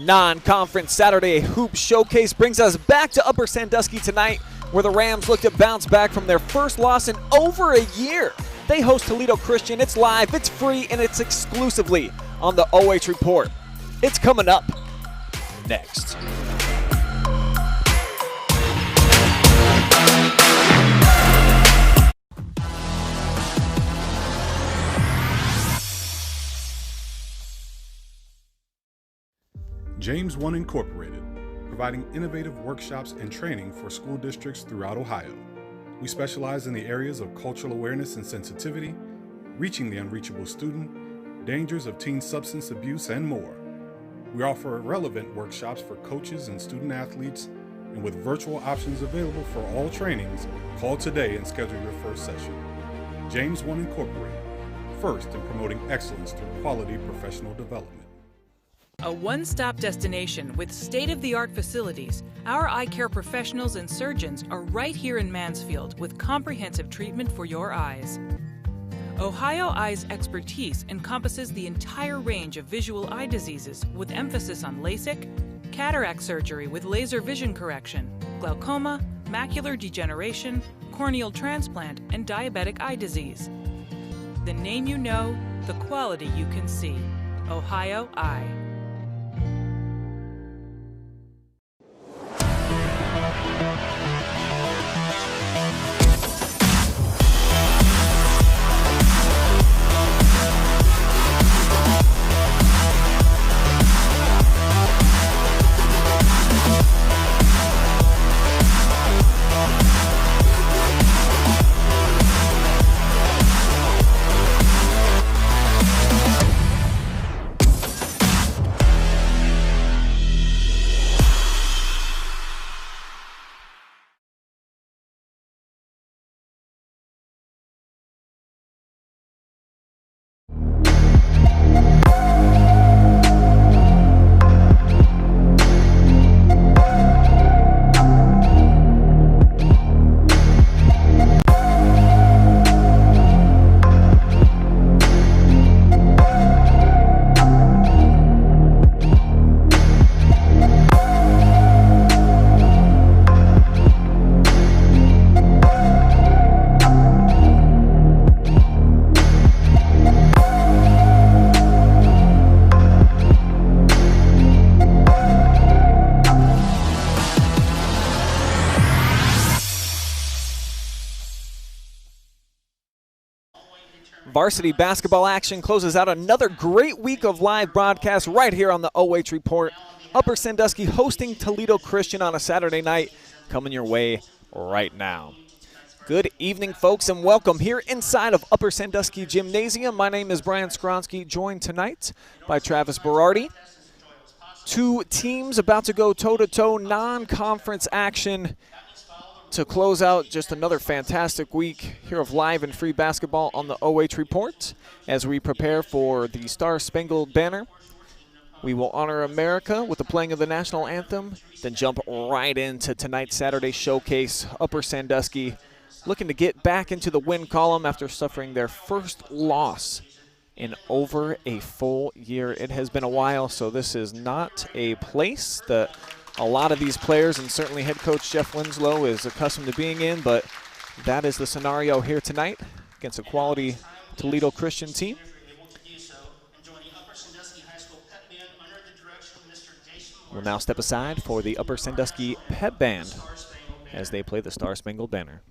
Non-conference Saturday Hoop Showcase brings us back to Upper Sandusky tonight, where the Rams look to bounce back from their first loss in over a year. They host Toledo Christian. It's live, it's free, and it's exclusively on the OH.Report. It's coming up next. James 1 Incorporated, providing innovative workshops and training for school districts throughout Ohio. We specialize in the areas of cultural awareness and sensitivity, reaching the unreachable student, dangers of teen substance abuse, and more. We offer relevant workshops for coaches and student athletes, and with virtual options available for all trainings, call today and schedule your first session. James 1 Incorporated, first in promoting excellence through quality professional development. A one-stop destination with state-of-the-art facilities, our eye care professionals and surgeons are right here in Mansfield with comprehensive treatment for your eyes. Ohio Eye's expertise encompasses the entire range of visual eye diseases with emphasis on LASIK, cataract surgery with laser vision correction, glaucoma, macular degeneration, corneal transplant, and diabetic eye disease. The name you know, the quality you can see. Ohio Eye. Varsity basketball action closes out another great week of live broadcasts right here on the OH.Report. Upper Sandusky hosting Toledo Christian on a Saturday night, coming your way right now. Good evening, folks, and welcome here inside of Upper Sandusky Gymnasium. My name is Brian Skowronski, joined tonight by Travis Berardi. Two teams about to go toe-to-toe, non-conference action to close out just another fantastic week here of live and free basketball on the OH.Report. As we prepare for the Star Spangled Banner, we will honor America with the playing of the national anthem, then jump right into tonight's Saturday showcase. Upper Sandusky looking to get back into the win column after suffering their first loss in over a full year. It has been a while, so this is not a place that a lot of these players, and certainly head coach Jeff Winslow, is accustomed to being in, but that is the scenario here tonight against a quality Toledo Christian team. We'll now step aside for the Upper Sandusky Pep Band as they play the Star Spangled Banner.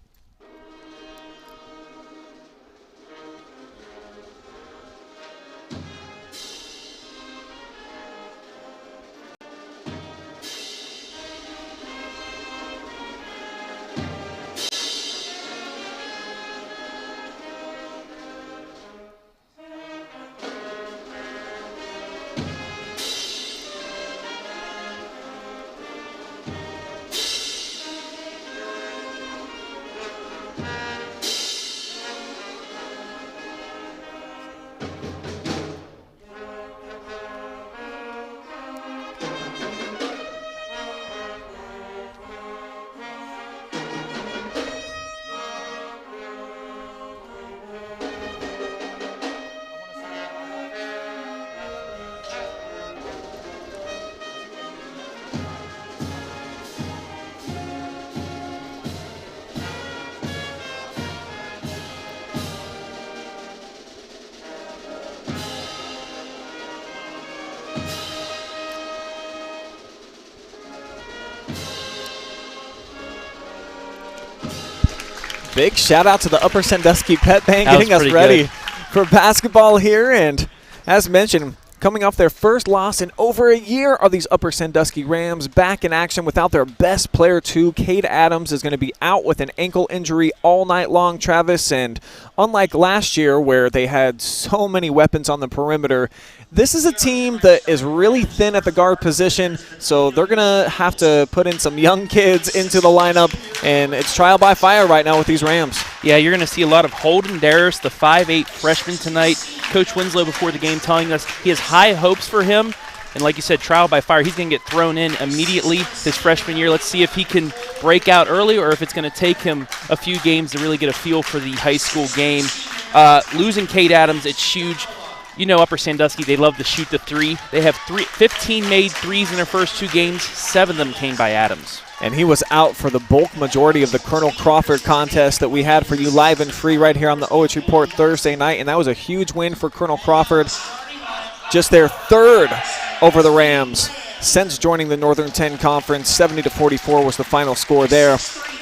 Big shout out to the Upper Sandusky Pet Band That getting was us pretty ready good. for basketball here. And as mentioned, coming off their first loss in over a year, are these Upper Sandusky Rams back in action without their best player too. Cade Adams is going to be out with an ankle injury all night long, Travis. And unlike last year where they had so many weapons on the perimeter, this is a team that is really thin at the guard position, so they're going to have to put in some young kids into the lineup, and it's trial by fire right now with these Rams. Yeah, you're going to see a lot of Holden Darris, the 5'8 freshman tonight. Coach Winslow before the game telling us he has high hopes for him. And like you said, trial by fire, he's going to get thrown in immediately his freshman year. Let's see if he can break out early or if it's going to take him a few games to really get a feel for the high school game. Losing Cade Adams, it's huge. You know Upper Sandusky, they love to shoot the three. They have 15 made threes in their first 2 games. 7 of them came by Adams. And he was out for the bulk majority of the Colonel Crawford contest that we had for you live and free right here on the OH.Report Thursday night, and that was a huge win for Colonel Crawford. Just their 3rd over the Rams since joining the Northern 10 Conference. 70-44 was the final score there.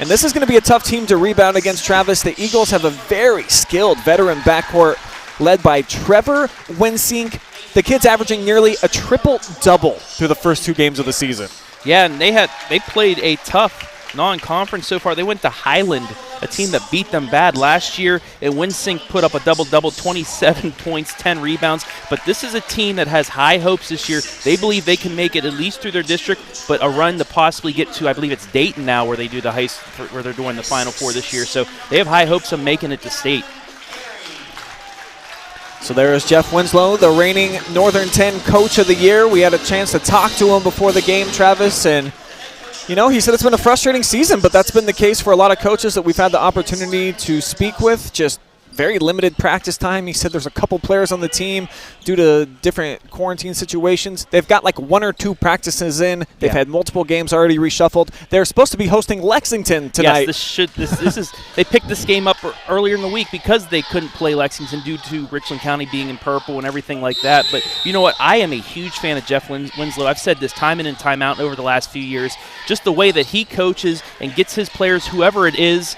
And this is going to be a tough team to rebound against, Travis. The Eagles have a very skilled veteran backcourt led by Trevor Wensink. The kid's averaging nearly a triple-double through the first 2 games of the season. Yeah, and they played a tough non-conference so far. They went to Highland, a team that beat them bad last year, and Wensink put up a double-double, 27 points, 10 rebounds. But this is a team that has high hopes this year. They believe they can make it at least through their district, but a run to possibly get to, I believe it's Dayton now, where they do where they're doing the Final Four this year. So they have high hopes of making it to state. So there is Jeff Winslow, the reigning Northern 10 Coach of the Year. We had a chance to talk to him before the game, Travis, and you know, he said it's been a frustrating season, but that's been the case for a lot of coaches that we've had the opportunity to speak with. Just very limited practice time. He said there's a couple players on the team due to different quarantine situations. They've got like 1 or 2 practices in. They've had multiple games already reshuffled. They're supposed to be hosting Lexington tonight. Yes, this is they picked this game up earlier in the week because they couldn't play Lexington due to Richland County being in purple and everything like that. But you know what? I am a huge fan of Jeff Winslow. I've said this time in and time out over the last few years. Just the way that he coaches and gets his players, whoever it is,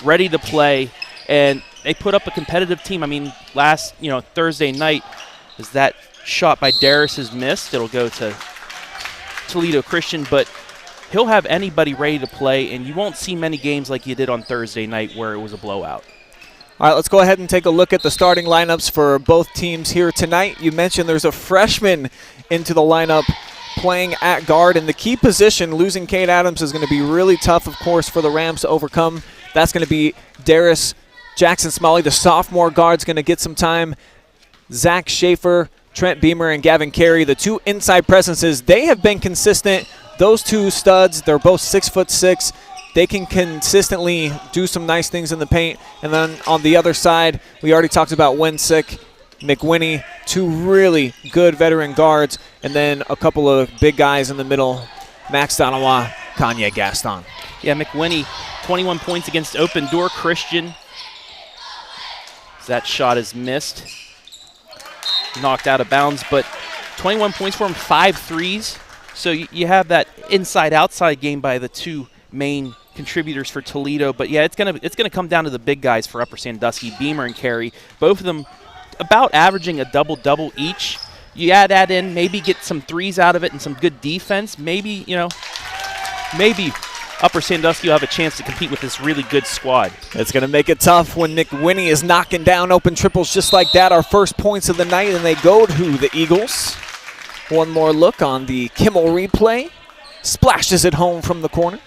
ready to play. And they put up a competitive team. I mean, last Thursday night, as that shot by Darris is missed, it'll go to Toledo Christian, but he'll have anybody ready to play, and you won't see many games like you did on Thursday night where it was a blowout. All right, let's go ahead and take a look at the starting lineups for both teams here tonight. You mentioned there's a freshman into the lineup playing at guard in the key position. Losing Cade Adams is going to be really tough, of course, for the Rams to overcome. That's going to be Darris Jackson Smalley, the sophomore guard's going to get some time. Zach Schaefer, Trent Beamer, and Gavin Carey, the 2 inside presences, they have been consistent. Those 2 studs, they're both 6'6". They can consistently do some nice things in the paint. And then on the other side, we already talked about Wensink, McWinney, 2 really good veteran guards, and then a couple of big guys in the middle, Max Donowa, Kanye Gaston. Yeah, McWinney, 21 points against Open Door Christian. That shot is missed. Knocked out of bounds, but 21 points for him, 5 threes. So you have that inside-outside game by the 2 main contributors for Toledo. But yeah, it's gonna come down to the big guys for Upper Sandusky, Beamer and Carey. Both of them about averaging a double-double each. You add that in, maybe get some threes out of it and some good defense. Maybe Upper Sandusky will have a chance to compete with this really good squad. It's going to make it tough when McWinney is knocking down open triples just like that. Our first points of the night, and they go to the Eagles. One more look on the Kimmel replay. Splashes it home from the corner.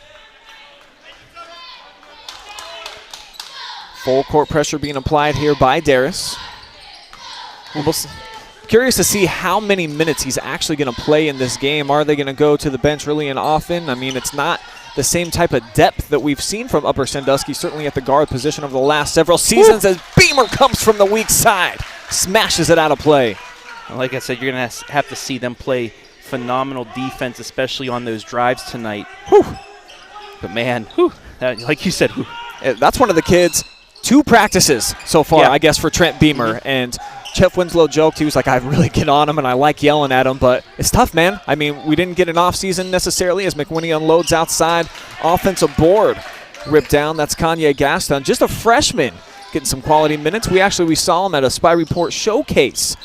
Full court pressure being applied here by Darris. Curious to see how many minutes he's actually going to play in this game. Are they going to go to the bench really and often? I mean, it's not the same type of depth that we've seen from Upper Sandusky, certainly at the guard position over the last several seasons. As Beamer comes from the weak side, smashes it out of play. Like I said, you're going to have to see them play phenomenal defense, especially on those drives tonight. Whew. But man, like you said, that's one of the kids. 2 practices so far, I guess, for Trent Beamer. And Jeff Winslow joked, he was like, I really get on him and I like yelling at him, but it's tough, man. I mean, we didn't get an off season necessarily as McWinney unloads outside. Offensive board ripped down. That's Kanye Gaston, just a freshman, getting some quality minutes. We saw him at a Spy Report showcase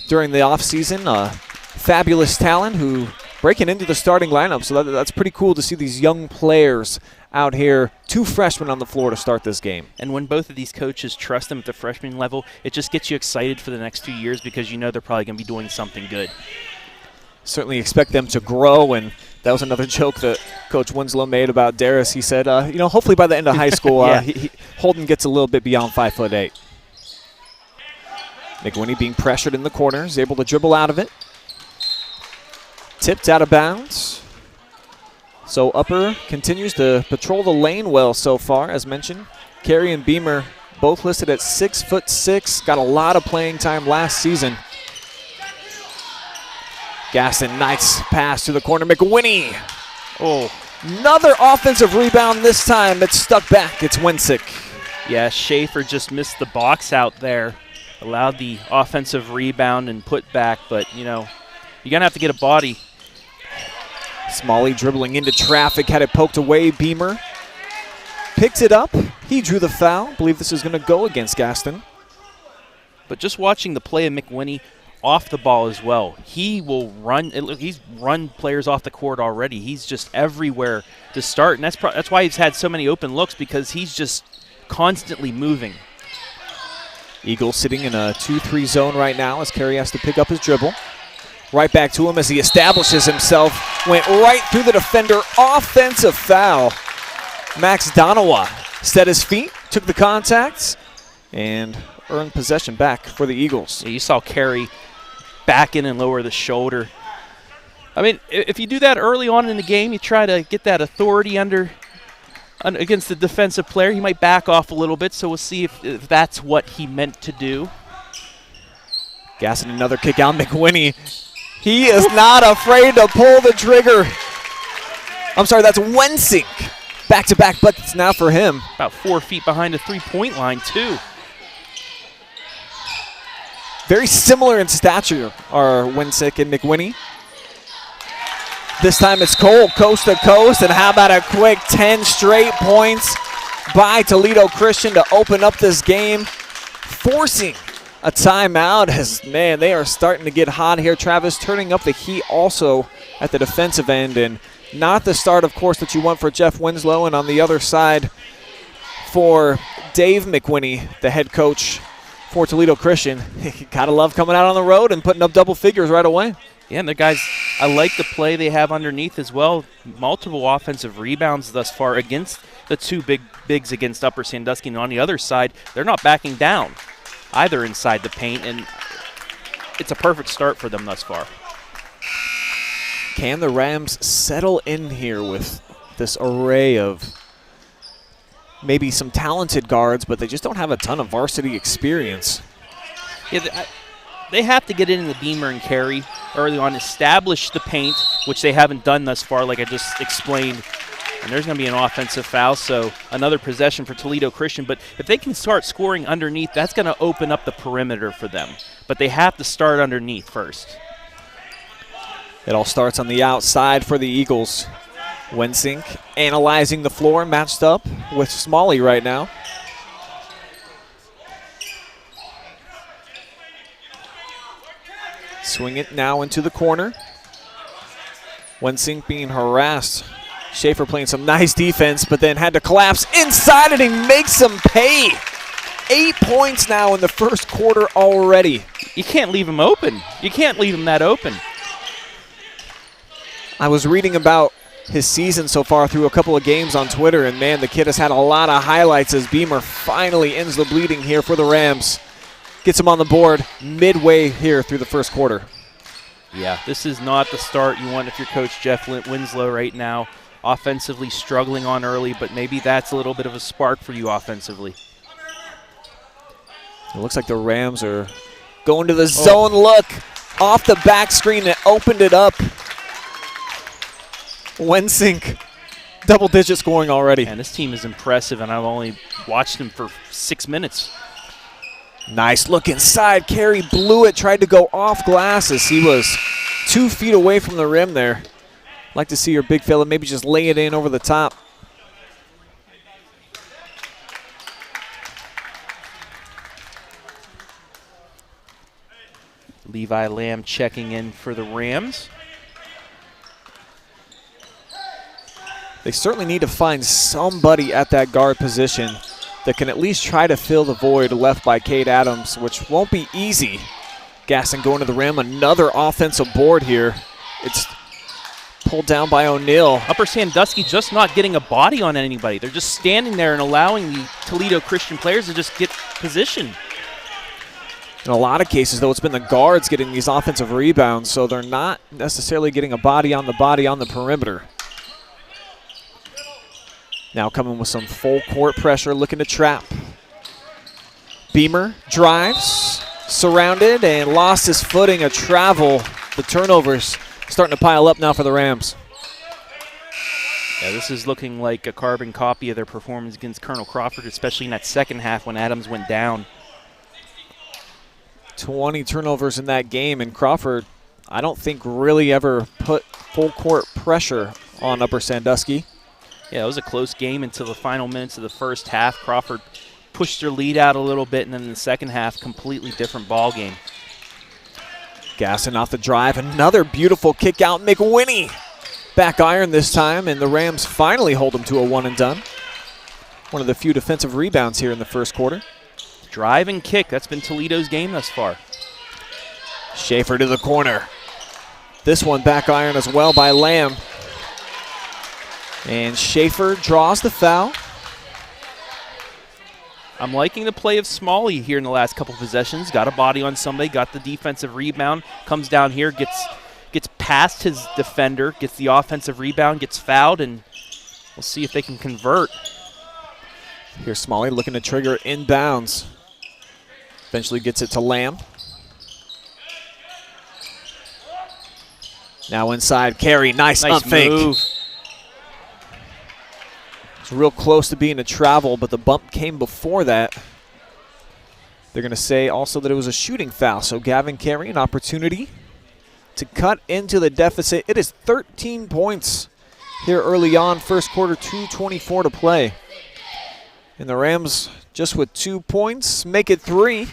during the offseason. Fabulous talent who breaking into the starting lineup, so that's pretty cool to see these young players out here, 2 freshmen on the floor to start this game. And when both of these coaches trust them at the freshman level, it just gets you excited for the next few years because you know they're probably going to be doing something good. Certainly expect them to grow, and that was another joke that Coach Winslow made about Darius. He said, hopefully by the end of high school, yeah. Holden gets a little bit beyond 5'8". McWinney being pressured in the corner, is able to dribble out of it. Tipped out of bounds. So Upper continues to patrol the lane well so far, as mentioned. Carey and Beamer both listed at 6'6", got a lot of playing time last season. Gaston, nice pass to the corner. McWinney. Oh, another offensive rebound this time. It's stuck back. It's Wensink. Yeah, Schaefer just missed the box out there. Allowed the offensive rebound and put back, but, you're going to have to get a body. Smalley dribbling into traffic, had it poked away. Beamer picked it up. He drew the foul. Believe this is going to go against Gaston. But just watching the play of McWinney off the ball as well, he will run. He's run players off the court already. He's just everywhere to start, and that's why he's had so many open looks, because he's just constantly moving. Eagles sitting in a 2-3 zone right now as Carey has to pick up his dribble. Right back to him as he establishes himself. Went right through the defender. Offensive foul. Max Donawa set his feet, took the contacts, and earned possession back for the Eagles. Yeah, you saw Carey back in and lower the shoulder. I mean, if you do that early on in the game, you try to get that authority against the defensive player. He might back off a little bit, so we'll see if that's what he meant to do. Gaston, another kick out. McWinney. He is not afraid to pull the trigger. I'm sorry, that's Wensink. Back-to-back buckets now for him. About 4 feet behind the three-point line, too. Very similar in stature are Wensink and McWinney. This time it's Cole, coast to coast, and how about a quick 10 straight points by Toledo Christian to open up this game, forcing a timeout as, man, they are starting to get hot here. Travis turning up the heat also at the defensive end, and not the start, of course, that you want for Jeff Winslow. And on the other side for Dave McWinney, the head coach for Toledo Christian, you gotta love coming out on the road and putting up double figures right away. Yeah, and the guys, I like the play they have underneath as well. Multiple offensive rebounds thus far against the 2 bigs against Upper Sandusky. And on the other side, they're not backing down either inside the paint, and it's a perfect start for them thus far. Can the Rams settle in here with this array of maybe some talented guards, but they just don't have a ton of varsity experience? Yeah, they have to get in the Beamer and Carey early on, establish the paint, which they haven't done thus far, like I just explained. And there's going to be an offensive foul, so another possession for Toledo Christian. But if they can start scoring underneath, that's going to open up the perimeter for them. But they have to start underneath first. It all starts on the outside for the Eagles. Wensink analyzing the floor, matched up with Smalley right now. Swing it now into the corner. Wensink being harassed. Schaefer playing some nice defense, but then had to collapse inside, and he makes him pay. 8 points now in the first quarter already. You can't leave him open. You can't leave him that open. I was reading about his season so far through a couple of games on Twitter, and man, the kid has had a lot of highlights as Beamer finally ends the bleeding here for the Rams. Gets him on the board midway here through the first quarter. Yeah, this is not the start you want if you're Coach Jeff Winslow right now. Offensively struggling on early, but maybe that's a little bit of a spark for you offensively. It looks like the Rams are going to the zone look. Off the back screen, it opened it up. Wensink, double-digit scoring already. And this team is impressive, and I've only watched them for 6 minutes. Nice look inside. Carey blew it, tried to go off glass as he was 2 feet away from the rim there. Like to see your big fella maybe just lay it in over the top. Levi Lamb checking in for the Rams. They certainly need to find somebody at that guard position that can at least try to fill the void left by Cade Adams, which won't be easy. Gasson going to the rim, another offensive board here. It's pulled down by O'Neal. Upper Sandusky just not getting a body on anybody. They're just standing there and allowing the Toledo Christian players to just get position. In a lot of cases, though, it's been the guards getting these offensive rebounds, so they're not necessarily getting a body on the perimeter. Now coming with some full court pressure, looking to trap. Beamer drives, surrounded, and lost his footing, a travel. The turnovers starting to pile up now for the Rams. Yeah, this is looking like a carbon copy of their performance against Colonel Crawford, especially in that second half when Adams went down. 20 turnovers in that game, and Crawford, I don't think really ever put full court pressure on Upper Sandusky. Yeah, it was a close game until the final minutes of the first half. Crawford pushed their lead out a little bit, and then in the second half, completely different ball game. Gasson off the drive, another beautiful kick out. McWinney back iron this time, and the Rams finally hold him to a one and done. One of the few defensive rebounds here in the first quarter. Drive and kick, that's been Toledo's game thus far. Schaefer to the corner. This one back iron as well by Lamb. And Schaefer draws the foul. I'm liking the play of Smalley here in the last couple possessions. Got a body on somebody, got the defensive rebound, comes down here, gets past his defender, gets the offensive rebound, gets fouled, and we'll see if they can convert. Here's Smalley looking to trigger inbounds. Eventually gets it to Lamb. Now inside, Carey, nice up fake. Move. It's real close to being a travel, but the bump came before that. They're going to say also that it was a shooting foul, so Gavin Carey, an opportunity to cut into the deficit. It is 13 points here early on, first quarter, 2:24 to play. And the Rams, just with 2 points, make it 3.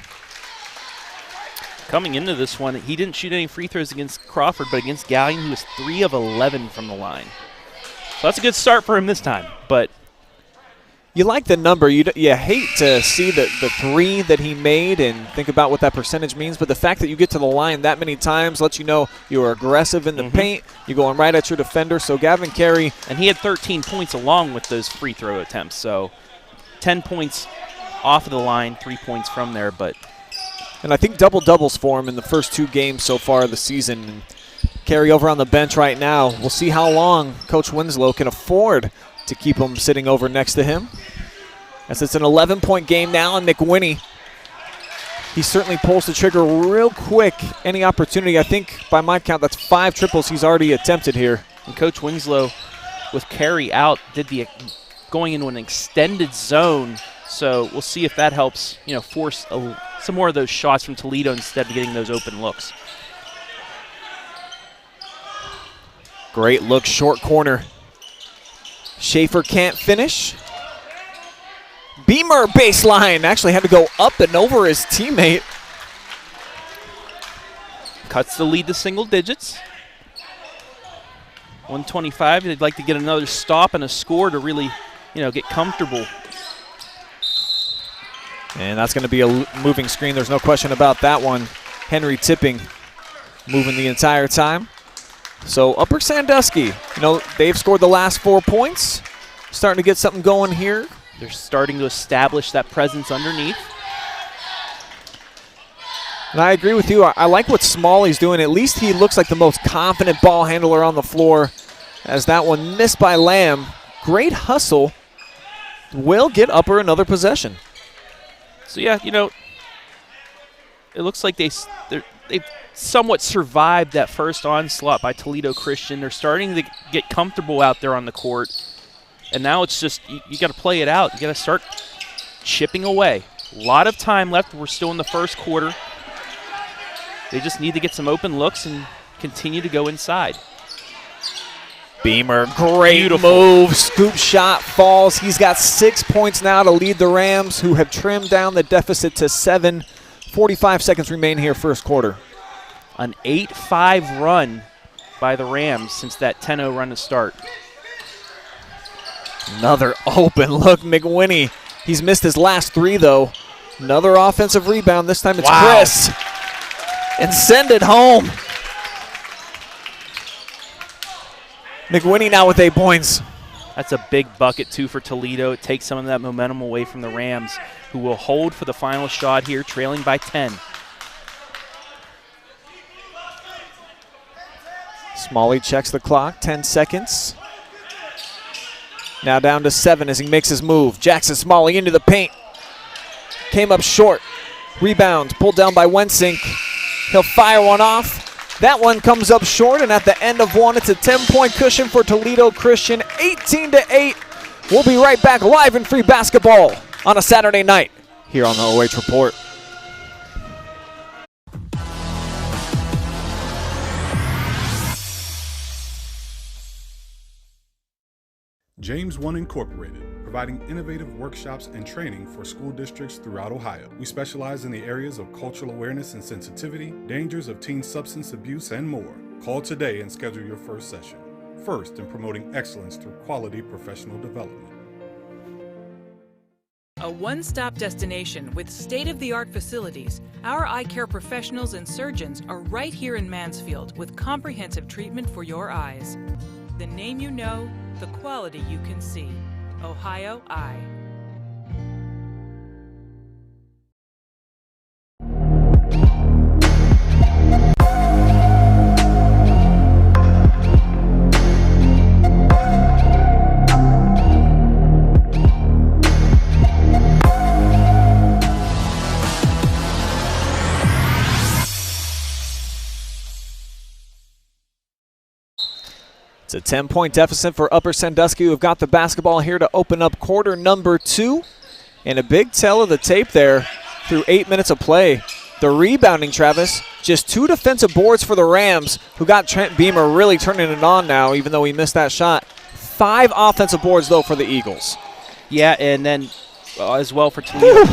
Coming into this one, he didn't shoot any free throws against Crawford, but against Gallion, he was 3 of 11 from the line. So that's a good start for him this time, but you like the number. You hate to see the 3 that he made and think about what that percentage means, but the fact that you get to the line that many times lets you know you are aggressive in the paint. You're going right at your defender. So Gavin Carey. And he had 13 points along with those free throw attempts. So 10 points off of the line, 3 points from there. And I think double-doubles for him in the first 2 games so far of the season. And Carey over on the bench right now. We'll see how long Coach Winslow can afford to keep him sitting over next to him. As it's an 11-point game now, and McWinney, he certainly pulls the trigger real quick. Any opportunity, I think by my count, that's 5 triples he's already attempted here. And Coach Winslow, with Carey out, going into an extended zone. So we'll see if that helps, force some more of those shots from Toledo instead of getting those open looks. Great look, short corner. Schaefer can't finish. Beamer baseline, actually had to go up and over his teammate. Cuts the lead to single digits. 125, they'd like to get another stop and a score to really, get comfortable. And that's going to be a moving screen. There's no question about that one. Henry Tipping moving the entire time. So Upper Sandusky, they've scored the last 4 points. Starting to get something going here. They're starting to establish that presence underneath. And I agree with you. I like what Smalley's doing. At least he looks like the most confident ball handler on the floor. As that one missed by Lamb. Great hustle. Will get Upper another possession. So, yeah, it looks like they've somewhat survived that first onslaught by Toledo Christian. They're starting to get comfortable out there on the court. And now it's just, you got to play it out. You got to start chipping away. A lot of time left. We're still in the first quarter. They just need to get some open looks and continue to go inside. Beamer, great move. Scoop shot falls. He's got 6 points now to lead the Rams, who have trimmed down the deficit to 7. 45 seconds remain here, first quarter. An 8-5 run by the Rams since that 10-0 run to start. Another open look, McWinney. He's missed his last 3, though. Another offensive rebound. This time it's Chris. And send it home. McWinney now with 8 points. That's a big bucket, too, for Toledo. It takes some of that momentum away from the Rams, who will hold for the final shot here, trailing by 10. Smalley checks the clock, 10 seconds. Now down to 7 as he makes his move. Jackson Smalley into the paint. Came up short. Rebound pulled down by Wensink. He'll fire one off. That one comes up short, and at the end of one, it's a 10-point cushion for Toledo Christian, 18-8. We'll be right back live in free basketball on a Saturday night here on the OH.Report. James One Incorporated, providing innovative workshops and training for school districts throughout Ohio. We specialize in the areas of cultural awareness and sensitivity, dangers of teen substance abuse, and more. Call today and schedule your first session. First in promoting excellence through quality professional development. A one-stop destination with state-of-the-art facilities, our eye care professionals and surgeons are right here in Mansfield with comprehensive treatment for your eyes. The name you know, the quality you can see. Ohio Eye. It's a 10-point deficit for Upper Sandusky, who have got the basketball here to open up quarter number 2. And a big tell of the tape there through 8 minutes of play. The rebounding, Travis, just 2 defensive boards for the Rams, who got Trent Beamer really turning it on now, even though he missed that shot. 5 offensive boards, though, for the Eagles. Yeah, and then as well for Toledo.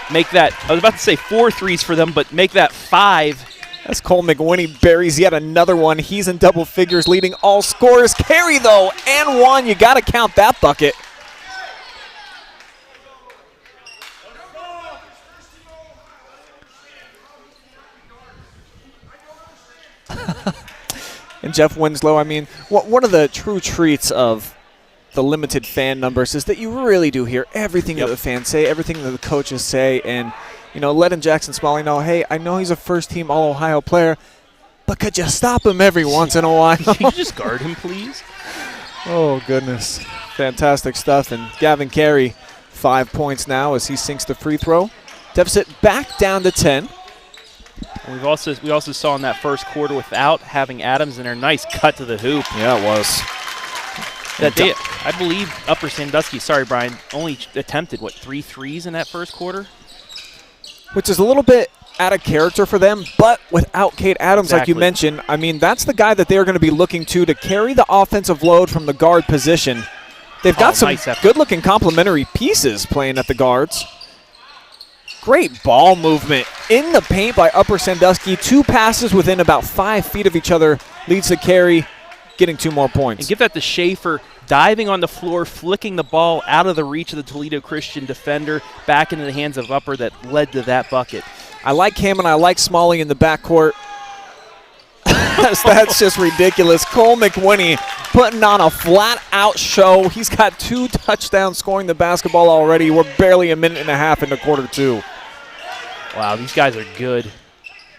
Make that, I was about to say 4 threes for them, but make that 5. As Cole McWinney buries yet another one. He's in double figures, leading all scorers. Carry, though, and 1. You got to count that bucket. And Jeff Winslow, I mean, one of the true treats of the limited fan numbers is that you really do hear everything that the fans say, everything that the coaches say, and you know, letting Jackson Smalley know, hey, I know he's a first-team All-Ohio player, but could you stop him every once in a while? Can you just guard him, please? Oh, goodness. Fantastic stuff. And Gavin Carey, 5 points now as he sinks the free throw. Deficit back down to 10. And we also saw in that first quarter without having Adams in there, nice cut to the hoop. Yeah, it was. I believe Upper Sandusky, sorry, Brian, only attempted, 3 threes in that first quarter? Which is a little bit out of character for them, but without Cade Adams, like you mentioned, I mean, that's the guy that they're going to be looking to carry the offensive load from the guard position. They've got some good-looking complementary pieces playing at the guards. Great ball movement in the paint by Upper Sandusky. 2 passes within about 5 feet of each other leads to Carey getting 2 more points. And give that to Schaefer, diving on the floor, flicking the ball out of the reach of the Toledo Christian defender back into the hands of Upper that led to that bucket. I like him and I like Smalley in the backcourt. That's just ridiculous. Cole McWinney putting on a flat-out show. He's got 2 touchdowns scoring the basketball already. We're barely a minute and a half into quarter 2. Wow, these guys are good.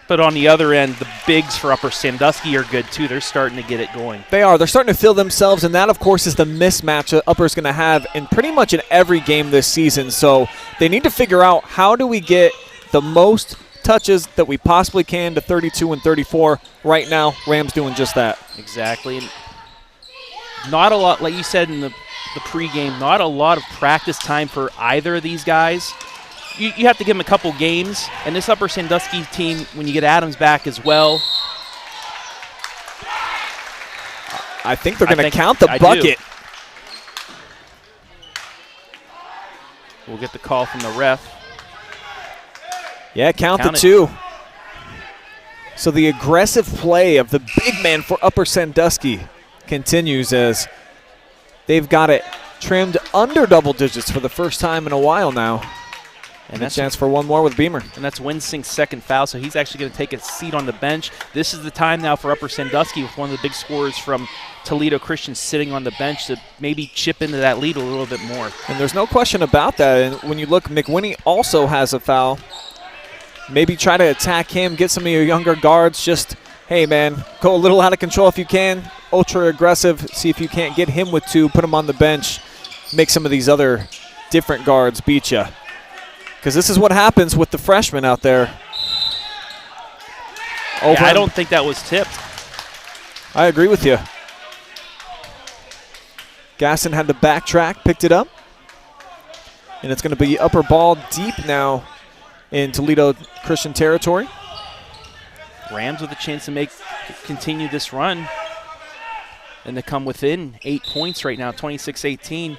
But on the other end, the bigs for Upper Sandusky are good, too. They're starting to get it going. They are. They're starting to feel themselves, and that, of course, is the mismatch that Upper's going to have in pretty much in every game this season. So they need to figure out how do we get the most touches that we possibly can to 32 and 34. Right now, Rams doing just that. Exactly. And not a lot, like you said in the pregame, not a lot of practice time for either of these guys. You have to give them a couple games, and this Upper Sandusky team, when you get Adams back as well. I think they're going to count the bucket. We'll get the call from the ref. Yeah, count the 2. So the aggressive play of the big man for Upper Sandusky continues as they've got it trimmed under double digits for the first time in a while now. And a chance for one more with Beamer. And that's Wensink's second foul, so he's actually going to take a seat on the bench. This is the time now for Upper Sandusky with one of the big scorers from Toledo Christian sitting on the bench to maybe chip into that lead a little bit more. And there's no question about that. And when you look, McWinney also has a foul. Maybe try to attack him, get some of your younger guards. Just, hey, man, go a little out of control if you can. Ultra aggressive. See if you can't get him with 2. Put him on the bench. Make some of these other different guards beat you. Because this is what happens with the freshmen out there. Yeah, I don't think that was tipped. I agree with you. Gaston had to backtrack, picked it up. And it's going to be upper ball deep now in Toledo Christian territory. Rams with a chance to continue this run and to come within 8 points right now, 26-18.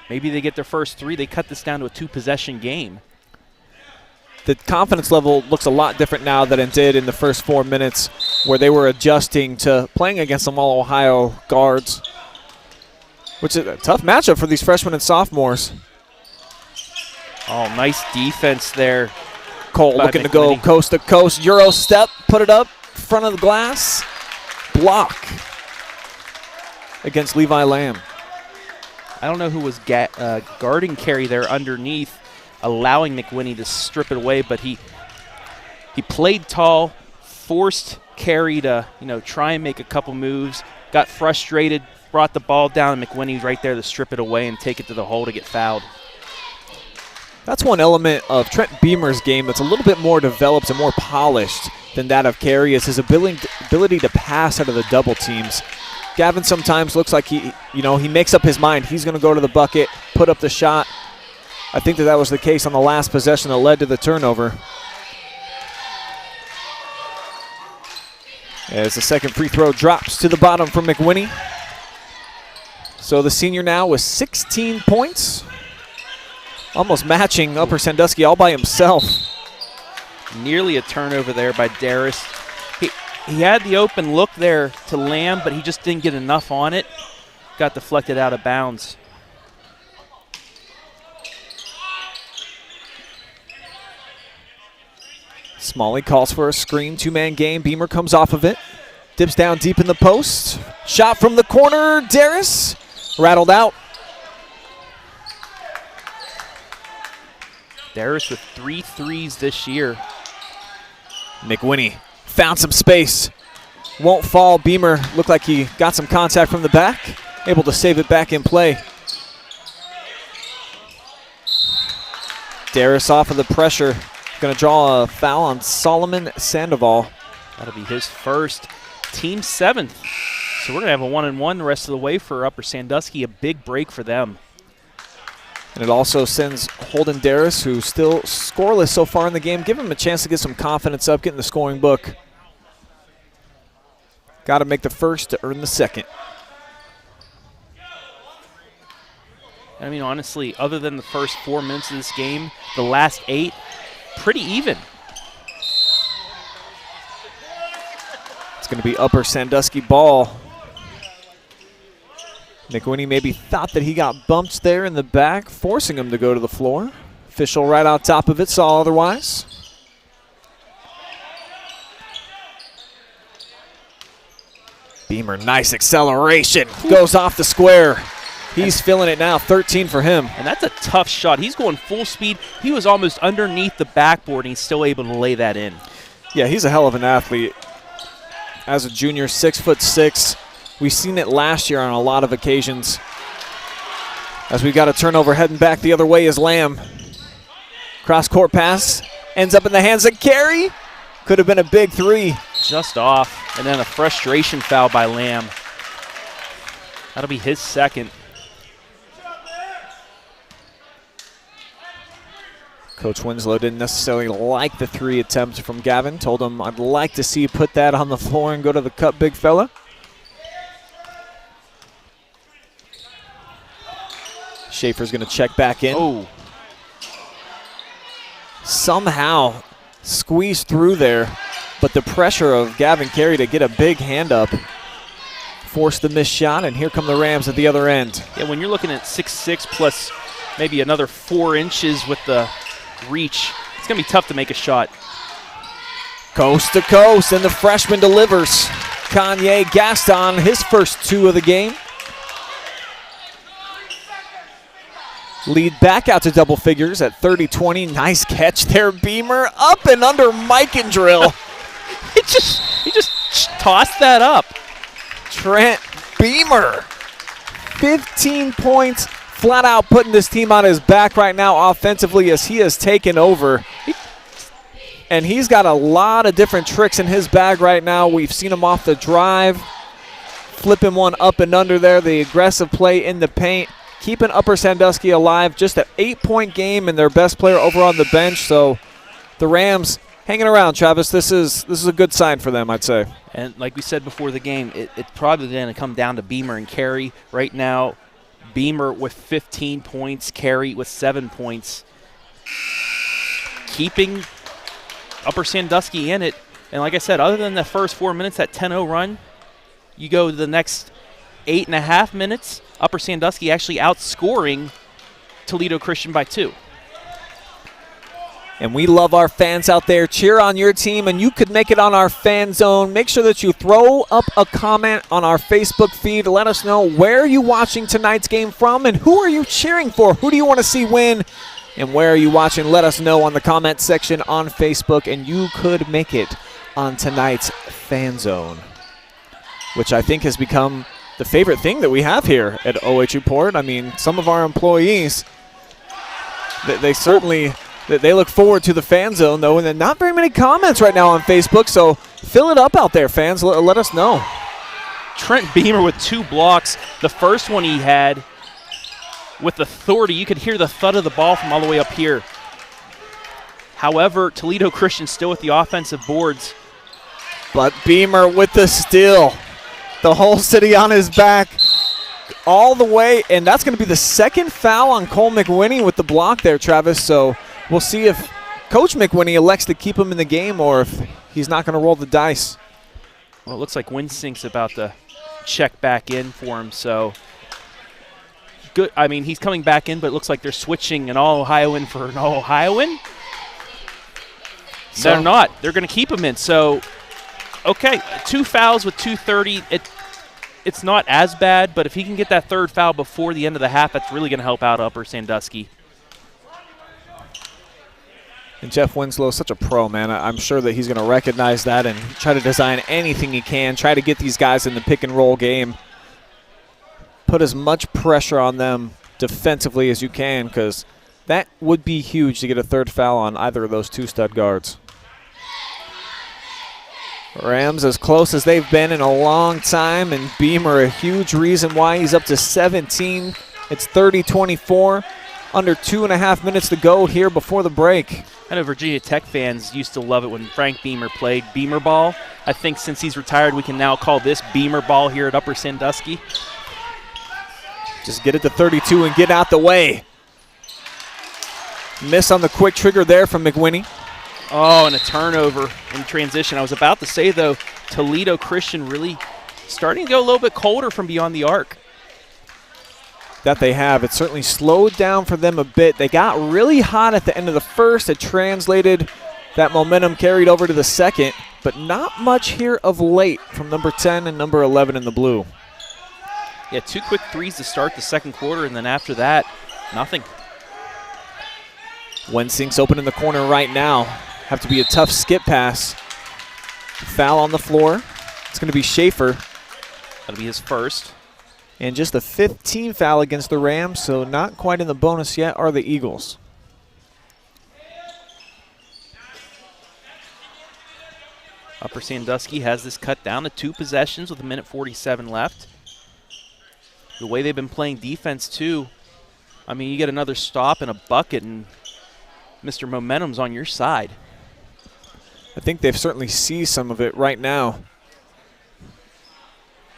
Maybe they get their first 3. They cut this down to a 2-possession game. The confidence level looks a lot different now than it did in the first 4 minutes where they were adjusting to playing against some All-Ohio guards, which is a tough matchup for these freshmen and sophomores. Oh, nice defense there. Cole looking to go coast to coast. Euro step, put it up, front of the glass. Block against Levi Lamb. I don't know who was guarding Carey there underneath, allowing McWinney to strip it away, but he played tall, forced Carey to try and make a couple moves, got frustrated, brought the ball down, and McWinney right there to strip it away and take it to the hole to get fouled. That's one element of Trent Beamer's game that's a little bit more developed and more polished than that of Carey is his ability to pass out of the double teams. Gavin sometimes looks like he makes up his mind. He's going to go to the bucket, put up the shot. I think that was the case on the last possession that led to the turnover. As the second free throw drops to the bottom for McWinney. So the senior now with 16 points. Almost matching Upper Sandusky all by himself. Nearly a turnover there by Darris. He had the open look there to Lamb, but he just didn't get enough on it. Got deflected out of bounds. Smalley calls for a screen, 2-man game. Beamer comes off of it. Dips down deep in the post. Shot from the corner, Darris. Rattled out. Darris with 3 threes this year. McWinney found some space. Won't fall. Beamer looked like he got some contact from the back. Able to save it back in play. Darris off of the pressure. Going to draw a foul on Solomon Sandoval. That'll be his first, team 7th. So we're going to have a 1-and-1 the rest of the way for Upper Sandusky. A big break for them. And it also sends Holden Darris, who's still scoreless so far in the game, give him a chance to get some confidence up, get in the scoring book. Got to make the first to earn the second. I mean, honestly, other than the first 4 minutes of this game, the last 8, pretty even. It's going to be Upper Sandusky ball. McWinney maybe thought that he got bumped there in the back, forcing him to go to the floor. Official right on top of it saw otherwise. Beamer, nice acceleration. Goes off the square. He's feeling it now, 13 for him. And that's a tough shot. He's going full speed. He was almost underneath the backboard, and he's still able to lay that in. Yeah, he's a hell of an athlete. As a junior, 6'6". We've seen it last year on a lot of occasions. As we got a turnover heading back the other way is Lamb. Cross-court pass ends up in the hands of Carey. Could have been a big 3. Just off, and then a frustration foul by Lamb. That'll be his second. Coach Winslow didn't necessarily like the 3 attempts from Gavin. Told him, I'd like to see you put that on the floor and go to the cup, big fella. Schaefer's going to check back in. Oh. Somehow squeezed through there, but the pressure of Gavin Carey to get a big hand up forced the missed shot, and here come the Rams at the other end. Yeah, when you're looking at 6'6" plus maybe another 4 inches with the reach, it's going to be tough to make a shot. Coast to coast, and the freshman delivers. Kanye Gaston, his first 2 of the game. Lead back out to double figures at 30-20. Nice catch there, Beamer. Up and under Mike and Drill. He just tossed that up. Trent Beamer, 15 points, flat out putting this team on his back right now offensively as he has taken over. And he's got a lot of different tricks in his bag right now. We've seen him off the drive, flipping one up and under there, the aggressive play in the paint, keeping Upper Sandusky alive. Just an 8-point game and their best player over on the bench. So the Rams hanging around, Travis. This is a good sign for them, I'd say. And like we said before the game, it's probably going to come down to Beamer and Carey. Right now, Beamer with 15 points, Carey with 7 points. Keeping Upper Sandusky in it. And like I said, other than the first 4 minutes, that 10-0 run, you go to the next 8.5 minutes, Upper Sandusky actually outscoring Toledo Christian by 2. And we love our fans out there. Cheer on your team, and you could make it on our fan zone. Make sure that you throw up a comment on our Facebook feed. Let us know where are you watching tonight's game from, and who are you cheering for? Who do you want to see win, and where are you watching? Let us know on the comment section on Facebook, and you could make it on tonight's fan zone, which I think has become the favorite thing that we have here at OH.Report. I mean, some of our employees, they certainly... They look forward to the fan zone, though, and then not very many comments right now on Facebook, so fill it up out there, fans. Let us know. Trent Beamer with 2 blocks. The first one he had with authority. You could hear the thud of the ball from all the way up here. However, Toledo Christian still with the offensive boards. But Beamer with the steal. The whole city on his back all the way, and that's going to be the second foul on Cole McWhinney with the block there, Travis, so we'll see if Coach McWhinney elects to keep him in the game or if he's not going to roll the dice. Well, it looks like Wensink's about to check back in for him, so good. I mean, he's coming back in, but it looks like they're switching an All-Ohioan for an All-Ohioan. So they're not. They're going to keep him in. So, okay, 2 fouls with 2:30. It's not as bad, but if he can get that 3rd foul before the end of the half, that's really going to help out Upper Sandusky. And Jeff Winslow is such a pro, man. I'm sure that he's going to recognize that and try to design anything he can, try to get these guys in the pick-and-roll game, put as much pressure on them defensively as you can, because that would be huge to get a 3rd foul on either of those 2 stud guards. Rams as close as they've been in a long time, and Beamer a huge reason why he's up to 17. It's 30-24. Under 2.5 minutes to go here before the break. I know Virginia Tech fans used to love it when Frank Beamer played Beamer ball. I think since he's retired, we can now call this Beamer ball here at Upper Sandusky. Just get it to 32 and get out the way. Miss on the quick trigger there from McWhinney. Oh, and a turnover in transition. I was about to say, though, Toledo Christian really starting to go a little bit colder from beyond the arc. That they have. It certainly slowed down for them a bit. They got really hot at the end of the first. It translated. That momentum carried over to the second, but not much here of late from number 10 and number 11 in the blue. Yeah, 2 quick threes to start the second quarter, and then after that, nothing. Wensink's open in the corner right now. Have to be a tough skip pass. Foul on the floor. It's going to be Schaefer. That'll be his first. And just a 15 foul against the Rams, so not quite in the bonus yet are the Eagles. Upper Sandusky has this cut down to 2 possessions with 1:47 left. The way they've been playing defense, too, I mean, you get another stop and a bucket, and Mr. Momentum's on your side. I think they've certainly seized some of it right now.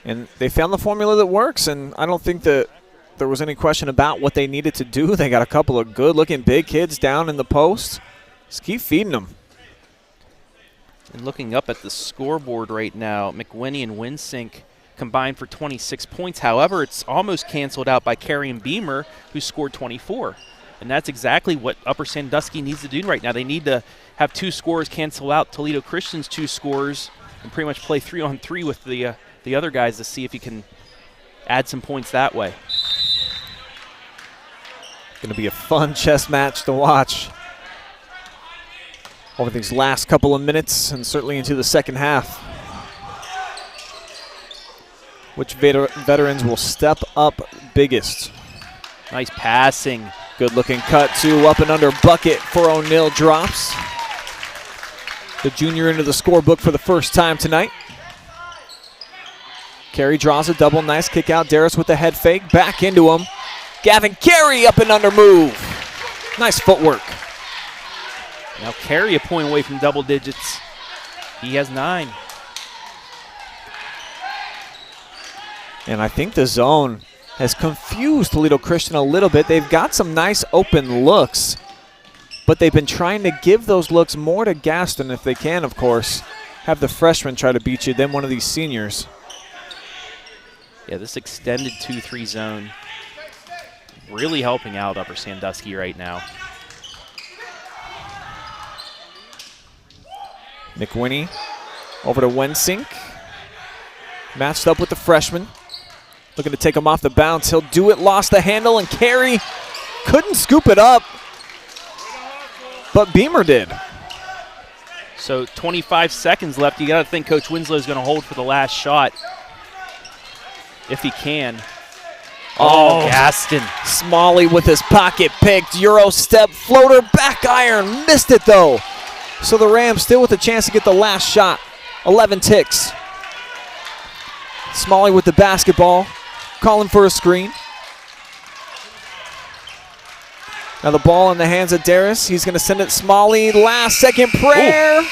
And they found the formula that works, and I don't think that there was any question about what they needed to do. They got a couple of good-looking big kids down in the post. Just keep feeding them. And looking up at the scoreboard right now, McWhinney and Wensink combined for 26 points. However, it's almost canceled out by Carey and Beamer, who scored 24. And that's exactly what Upper Sandusky needs to do right now. They need to have 2 scores cancel out Toledo Christian's 2 scores and pretty much play 3-on-3 with the other guys to see if you can add some points that way. Going to be a fun chess match to watch over these last couple of minutes and certainly into the second half. Which veterans will step up biggest? Nice passing. Good looking cut to up and under bucket for O'Neill drops. The junior into the scorebook for the first time tonight. Carey draws a double, nice kick out. Darris with the head fake, back into him. Gavin Carey up and under move. Nice footwork. Now Carey a point away from double digits. He has 9. And I think the zone has confused Toledo Christian a little bit. They've got some nice open looks, but they've been trying to give those looks more to Gaston if they can, of course. Have the freshman try to beat you, then one of these seniors. Yeah, this extended 2-3 zone really helping out Upper Sandusky right now. McWhinney over to Wensink. Matched up with the freshman. Looking to take him off the bounce. He'll do it, lost the handle, and Carey couldn't scoop it up, but Beamer did. So 25 seconds left. You got to think Coach Winslow is going to hold for the last shot if he can. Oh, Gaston. Smalley with his pocket picked. Euro step floater, back iron. Missed it, though. So the Rams still with a chance to get the last shot. 11 ticks. Smalley with the basketball, calling for a screen. Now the ball in the hands of Darris. He's going to send it Smalley. Last second prayer. Ooh.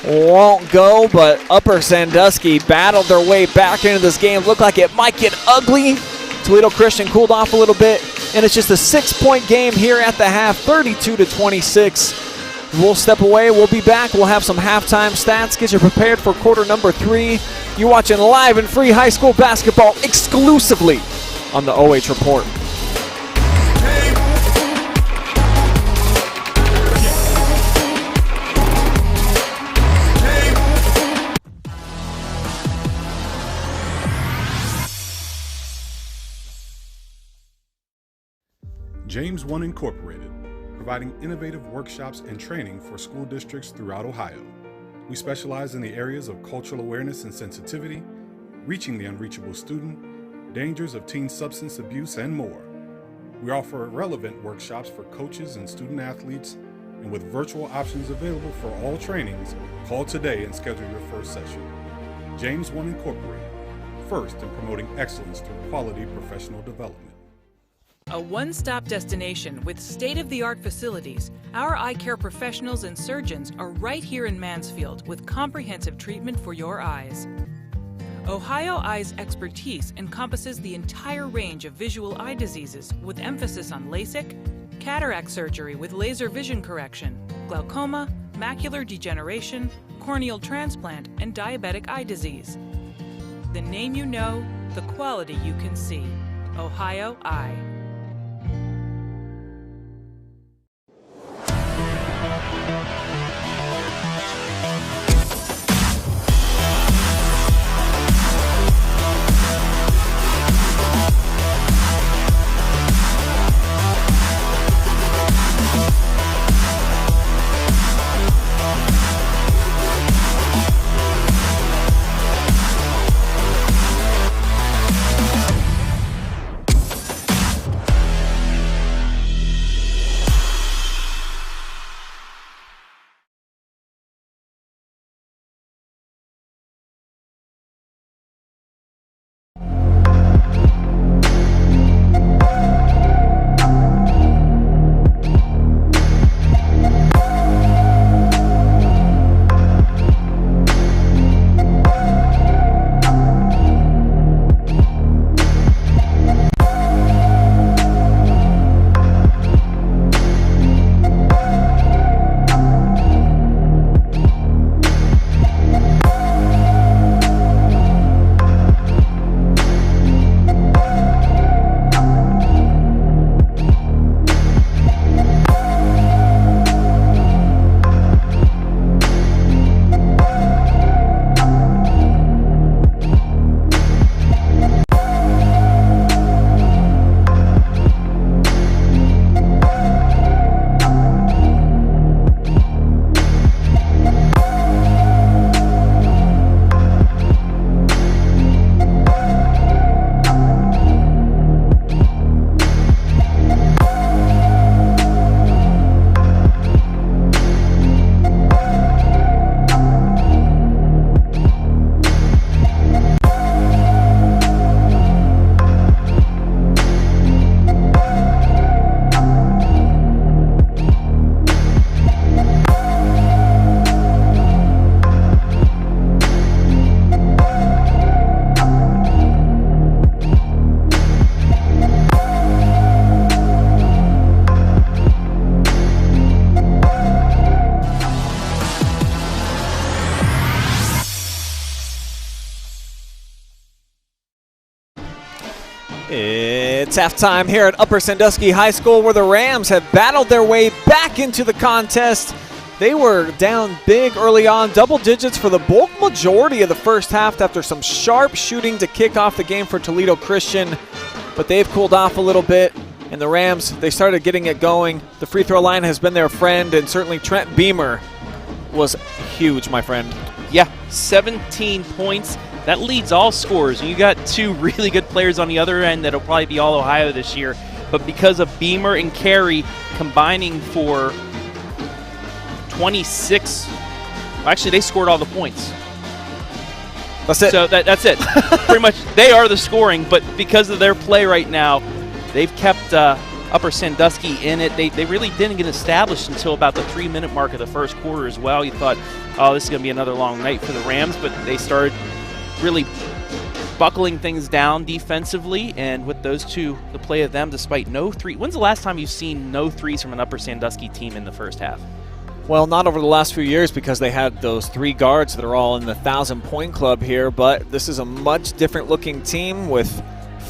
Won't go, but Upper Sandusky battled their way back into this game. Looked like it might get ugly. Toledo Christian cooled off a little bit, and it's just a 6-point game here at the half, 32-26. We'll step away. We'll be back. We'll have some halftime stats. Get you prepared for quarter number 3. You're watching live and free high school basketball exclusively on the OH.Report. James One Incorporated, providing innovative workshops and training for school districts throughout Ohio. We specialize in the areas of cultural awareness and sensitivity, reaching the unreachable student, dangers of teen substance abuse, and more. We offer relevant workshops for coaches and student athletes, and with virtual options available for all trainings, call today and schedule your first session. James One Incorporated, first in promoting excellence through quality professional development. A one-stop destination with state-of-the-art facilities, our eye care professionals and surgeons are right here in Mansfield with comprehensive treatment for your eyes. Ohio Eye's expertise encompasses the entire range of visual eye diseases with emphasis on LASIK, cataract surgery with laser vision correction, glaucoma, macular degeneration, corneal transplant, and diabetic eye disease. The name you know, the quality you can see. Ohio Eye. It's halftime here at Upper Sandusky High School, where the Rams have battled their way back into the contest. They were down big early on, double digits for the bulk majority of the first half after some sharp shooting to kick off the game for Toledo Christian. But they've cooled off a little bit, and the Rams, they started getting it going. The free throw line has been their friend, and certainly Trent Beamer was huge, my friend. Yeah, 17 points. That leads all scorers. You got two really good players on the other end that'll probably be all Ohio this year. But because of Beamer and Carey combining for 26, actually they scored all the points. That's it. So that's it. Pretty much they are the scoring, but because of their play right now, they've kept Upper Sandusky in it. They really didn't get established until about the 3-minute mark of the first quarter as well. You thought, oh, this is going to be another long night for the Rams, but they started really buckling things down defensively, and with those two, the play of them, despite no three. When's the last time you've seen no threes from an Upper Sandusky team in the first half? Well, not over the last few years because they had those 3 guards that are all in the 1,000-point club here, but this is a much different-looking team with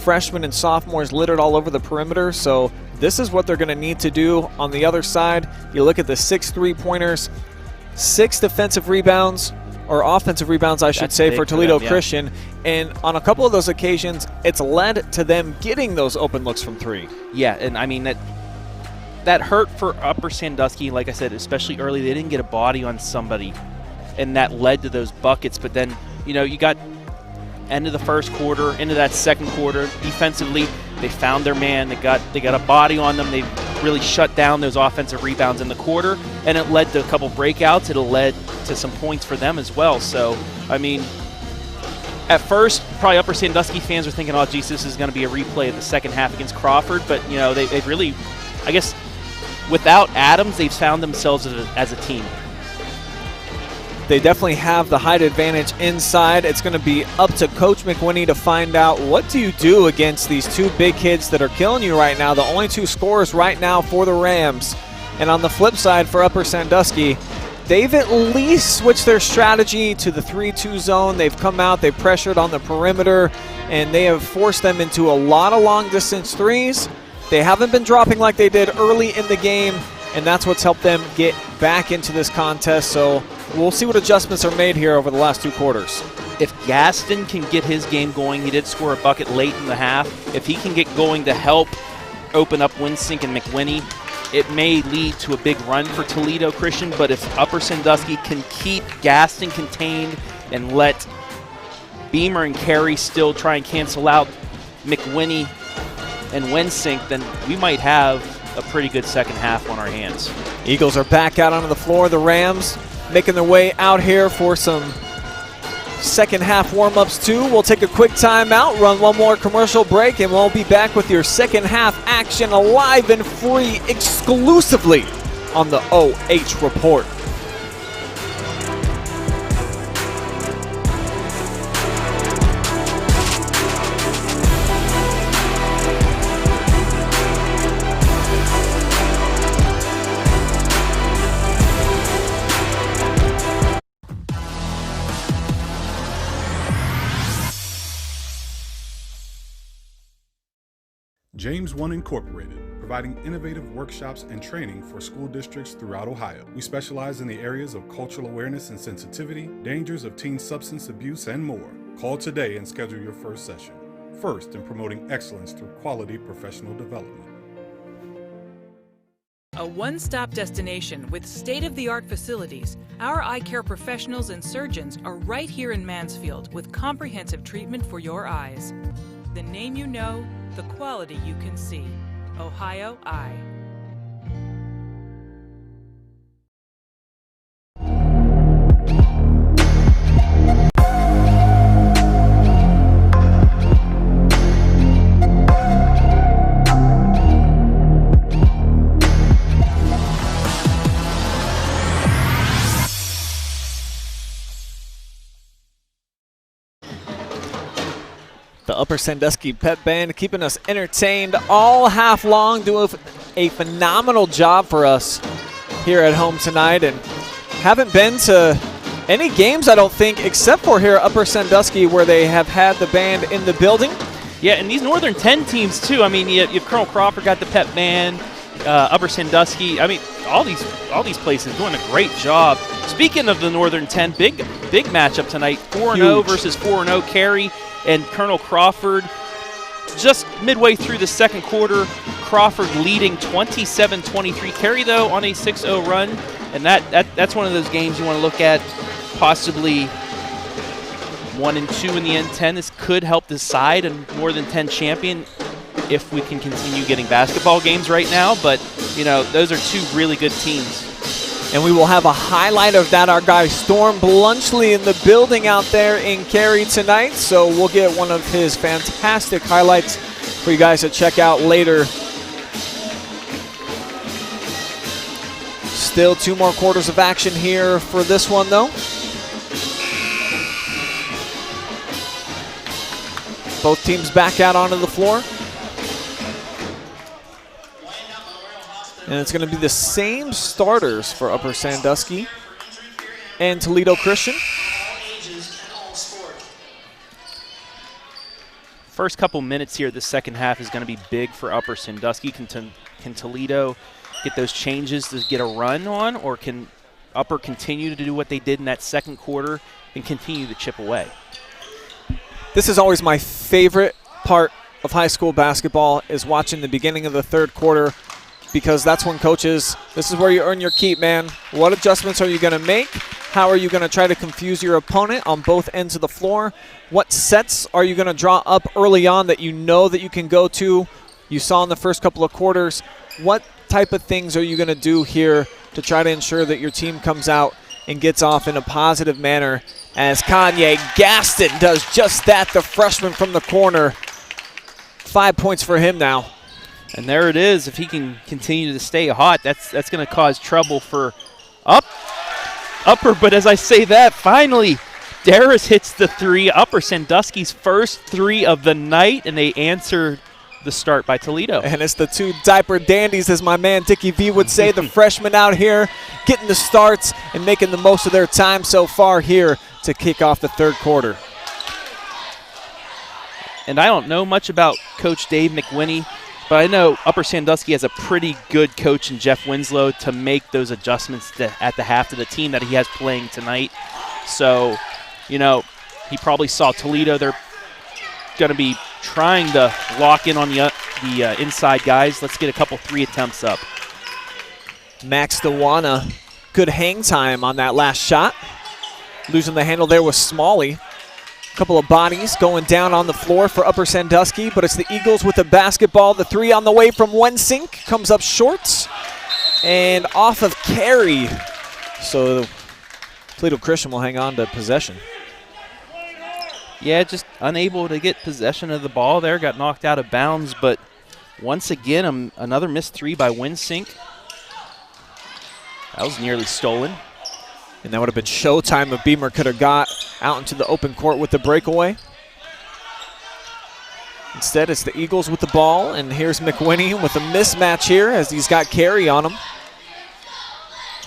freshmen and sophomores littered all over the perimeter, so this is what they're going to need to do on the other side. You look at the 6 3-pointers, 6 defensive rebounds, or offensive rebounds, I should say, for Toledo Christian, and on a couple of those occasions, it's led to them getting those open looks from 3. Yeah, and I mean, that hurt for Upper Sandusky. Like I said, especially early, they didn't get a body on somebody, and that led to those buckets. But then, you know, you got end of the first quarter, into that second quarter, defensively, they found their man. They got a body on them. They really shut down those offensive rebounds in the quarter, and it led to a couple breakouts. It led to some points for them as well. So, I mean, at first, probably Upper Sandusky fans were thinking, oh, geez, this is going to be a replay of the second half against Crawford. But, you know, they've really, I guess, without Adams, they've found themselves as a team. They definitely have the height advantage inside. It's going to be up to Coach McWinney to find out what do you do against these 2 big kids that are killing you right now, the only 2 scorers right now for the Rams. And on the flip side for Upper Sandusky, they've at least switched their strategy to the 3-2 zone. They've come out, they've pressured on the perimeter, and they have forced them into a lot of long-distance threes. They haven't been dropping like they did early in the game, and that's what's helped them get back into this contest. So we'll see what adjustments are made here over the last 2 quarters. If Gaston can get his game going, he did score a bucket late in the half. If he can get going to help open up Wensink and McWinney, it may lead to a big run for Toledo Christian. But if Upper Sandusky can keep Gaston contained and let Beamer and Carey still try and cancel out McWinney and Wensink, then we might have a pretty good second half on our hands. Eagles are back out onto the floor. The Rams making their way out here for some second half warm-ups too. We'll take a quick timeout, run one more commercial break, and we'll be back with your second half action live and free exclusively on the OH.Report. James One Incorporated, providing innovative workshops and training for school districts throughout Ohio. We specialize in the areas of cultural awareness and sensitivity, dangers of teen substance abuse, and more. Call today and schedule your first session. First in promoting excellence through quality professional development. A one-stop destination with state-of-the-art facilities, our eye care professionals and surgeons are right here in Mansfield with comprehensive treatment for your eyes. The name you know, the quality you can see. Ohio Eye. The Upper Sandusky Pep Band keeping us entertained all half long, doing a phenomenal job for us here at home tonight, and haven't been to any games, I don't think, except for here at Upper Sandusky, where they have had the band in the building. Yeah, and these Northern 10 teams, too. I mean, you have Colonel Crawford got the pep band, Upper Sandusky. I mean, all these places doing a great job. Speaking of the Northern 10, big matchup tonight. 4-0 versus 4-0. Carey and Colonel Crawford. Just midway through the second quarter, Crawford leading 27-23. Carey, though, on a 6-0 run. And that's one of those games you want to look at, possibly 1-2 in the N10. This could help decide a more than 10 champion if we can continue getting basketball games right now. But, you know, those are two really good teams. And we will have a highlight of that. Our guy Storm Blunchley in the building out there in Cary tonight. So we'll get one of his fantastic highlights for you guys to check out later. Still 2 more quarters of action here for this one, though. Both teams back out onto the floor. And it's going to be the same starters for Upper Sandusky and Toledo Christian. First couple minutes here, the second half is going to be big for Upper Sandusky. Can Toledo get those changes to get a run on, or can Upper continue to do what they did in that second quarter and continue to chip away? This is always my favorite part of high school basketball, is watching the beginning of the third quarter, because that's when coaches, this is where you earn your keep, man. What adjustments are you going to make? How are you going to try to confuse your opponent on both ends of the floor? What sets are you going to draw up early on that you know that you can go to? You saw in the first couple of quarters. What type of things are you going to do here to try to ensure that your team comes out and gets off in a positive manner, as Kanye Gaston does just that, the freshman from the corner. 5 points for him now. And there it is. If he can continue to stay hot, that's going to cause trouble for Upper. But as I say that, finally, Darris hits the three. Upper Sandusky's first three of the night, and they answer the start by Toledo. And it's the 2 diaper dandies, as my man Dickie V would say, the freshmen out here getting the starts and making the most of their time so far here to kick off the third quarter. And I don't know much about Coach Dave McWinney, but I know Upper Sandusky has a pretty good coach in Jeff Winslow to make those adjustments at the half to the team that he has playing tonight. So, you know, he probably saw Toledo. They're going to be trying to lock in on the inside guys. Let's get a couple 3 attempts up. Max Dewana, good hang time on that last shot. Losing the handle there was Smalley. Couple of bodies going down on the floor for Upper Sandusky, but it's the Eagles with the basketball. The 3 on the way from Wensink comes up short and off of Carey. So Toledo Christian will hang on to possession. Yeah, just unable to get possession of the ball there. Got knocked out of bounds, but once again, another missed 3 by Wensink. That was nearly stolen. And that would have been showtime if Beamer could have got out into the open court with the breakaway. Instead, it's the Eagles with the ball, and here's McWinney with a mismatch here as he's got Carey on him.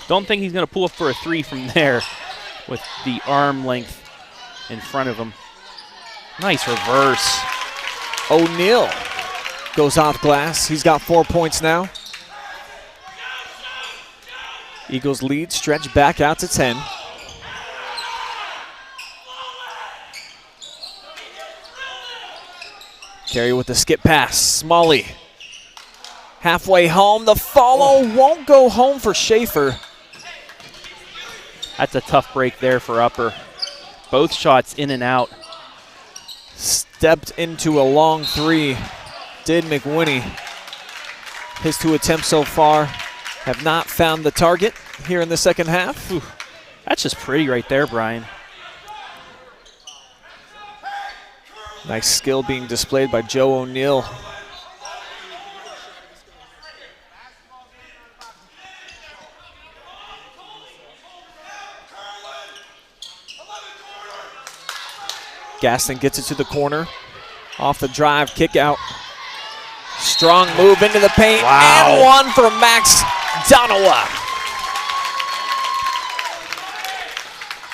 Don't think he's going to pull up for a 3 from there with the arm length in front of him. Nice reverse. O'Neal goes off glass. He's got 4 points now. Eagles lead, stretch back out to 10. Carey with the skip pass. Smalley halfway home. The follow won't go home for Schaefer. That's a tough break there for Upper. Both shots in and out. Stepped into a long 3. Did McWinney. His 2 attempts so far have not found the target here in the second half. Ooh, that's just pretty right there, Brian. Nice skill being displayed by Joe O'Neal. Gaston gets it to the corner. Off the drive, kick out. Strong move into the paint. Wow. And one for Max Donowa.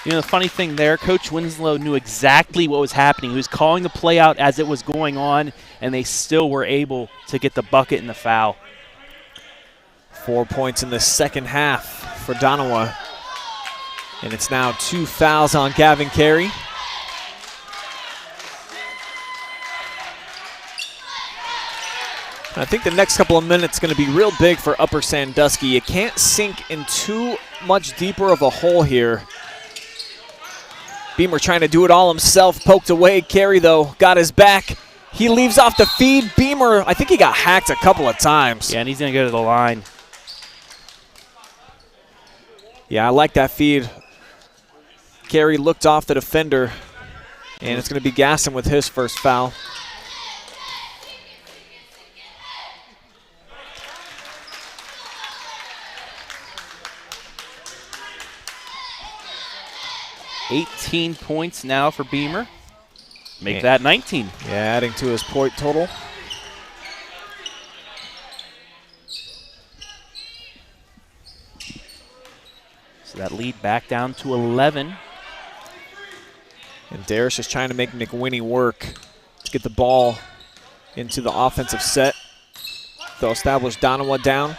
You know, the funny thing there, Coach Winslow knew exactly what was happening. He was calling the play out as it was going on, and they still were able to get the bucket and the foul. 4 points in the second half for Donawa. And it's now 2 fouls on Gavin Carey. I think the next couple of minutes going to be real big for Upper Sandusky. You can't sink in too much deeper of a hole here. Beamer trying to do it all himself, poked away. Carey, though, got his back. He leaves off the feed. Beamer, I think he got hacked a couple of times. Yeah, and he's going to go to the line. Yeah, I like that feed. Carey looked off the defender, and it's going to be Gaston with his first foul. $18 points now for Beamer. Make that 19. Yeah, adding to his point total. So that lead back down to 11. And Darius is trying to make McWhinney work to get the ball into the offensive set. They'll establish Donawa down.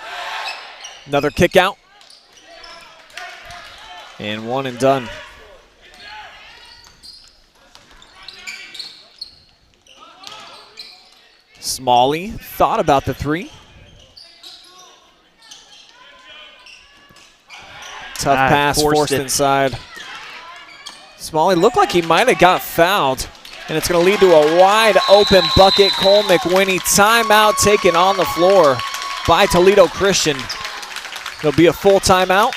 Another kick out. And one and done. Smalley thought about the three. Tough pass forced inside. Smalley looked like he might have got fouled, and it's going to lead to a wide open bucket. Cole McWhinney, timeout taken on the floor by Toledo Christian. There'll be a full timeout,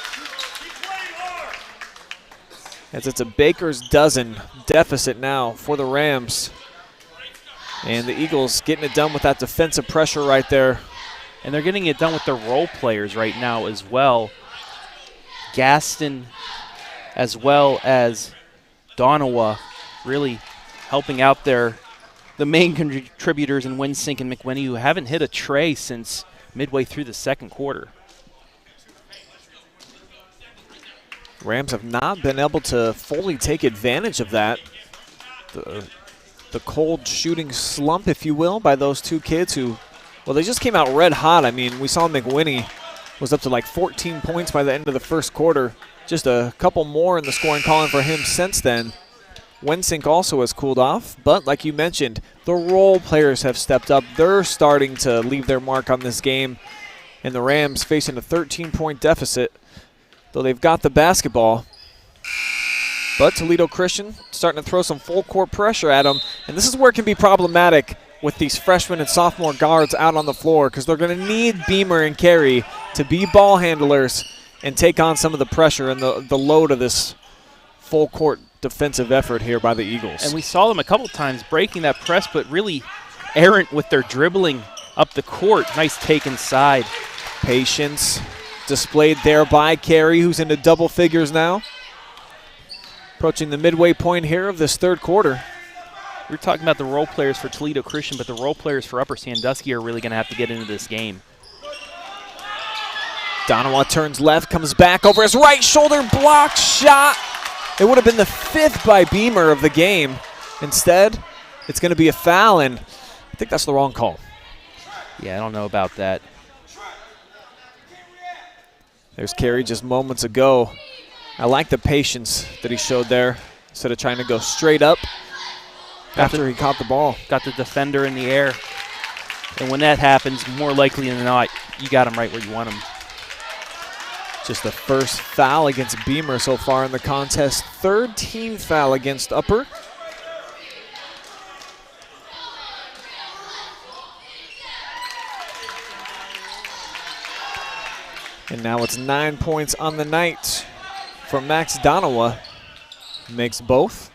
as it's a baker's dozen deficit now for the Rams. And the Eagles getting it done with that defensive pressure right there. And they're getting it done with their role players right now as well. Gaston as well as Donawa really helping out the main contributors in Wensink and McWhinney, who haven't hit a tray since midway through the second quarter. Rams have not been able to fully take advantage of that. The cold shooting slump, if you will, by those two kids who, well, they just came out red hot. I mean, we saw McWhinney was up to like 14 points by the end of the first quarter. Just a couple more in the scoring column for him since then. Wensink also has cooled off, but like you mentioned, the role players have stepped up. They're starting to leave their mark on this game, and the Rams facing a 13-point deficit, though they've got the basketball. But Toledo Christian starting to throw some full court pressure at them, and this is where it can be problematic with these freshman and sophomore guards out on the floor, because they're going to need Beamer and Carey to be ball handlers and take on some of the pressure and the load of this full court defensive effort here by the Eagles. And we saw them a couple times breaking that press, but really errant with their dribbling up the court. Nice take inside. Patience displayed there by Carey, who's into double figures now. Approaching the midway point here of this third quarter. We're talking about the role players for Toledo Christian, but the role players for Upper Sandusky are really going to have to get into this game. Donawa turns left, comes back over his right shoulder, blocked shot. It would have been the 5th by Beamer of the game. Instead, it's going to be a foul, and I think that's the wrong call. Yeah, I don't know about that. There's Carey just moments ago. I like the patience that he showed there instead of trying to go straight up after he caught the ball. Got the defender in the air. And when that happens, more likely than not, you got him right where you want him. Just the first foul against Beamer so far in the contest. 3rd team foul against Upper. And now it's 9 points on the night from Max Donawa. Makes both.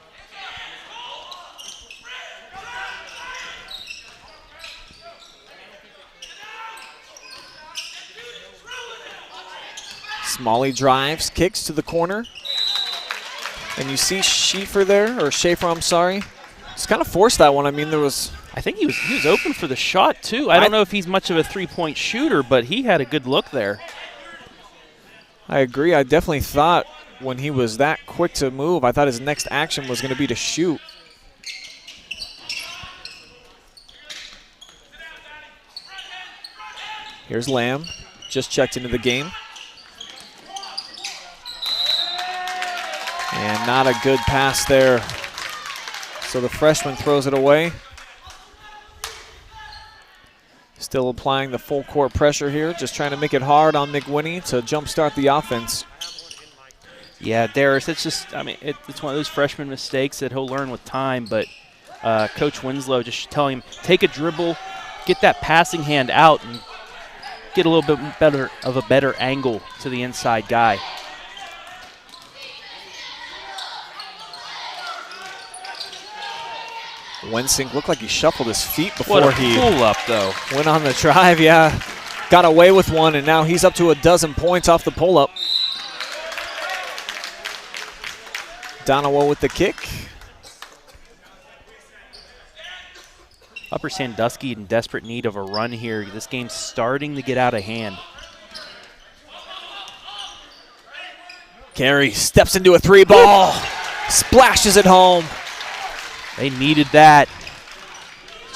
Smalley drives, kicks to the corner. And you see Schaefer there, or Schaefer, I'm sorry. Just kind of forced that one. I mean, there was... I think he was open for the shot, too. I don't know if he's much of a three-point shooter, but he had a good look there. I agree. I definitely thought when he was that quick to move. I thought his next action was going to be to shoot. Here's Lamb, just checked into the game. And not a good pass there. So the freshman throws it away. Still applying the full court pressure here, just trying to make it hard on McWhinney to jumpstart the offense. Yeah, Darius, it's just, I mean, it's one of those freshman mistakes that he'll learn with time, but Coach Winslow just telling him, take a dribble, get that passing hand out, and get a little bit better of a better angle to the inside guy. Wensink looked like he shuffled his feet before What a he pull-up, though. went on the drive. Yeah, got away with one, and now he's up to 12 points off the pull-up. Donawa with the kick. Upper Sandusky in desperate need of a run here. This game's starting to get out of hand. Carey steps into a three ball, splashes it home. They needed that.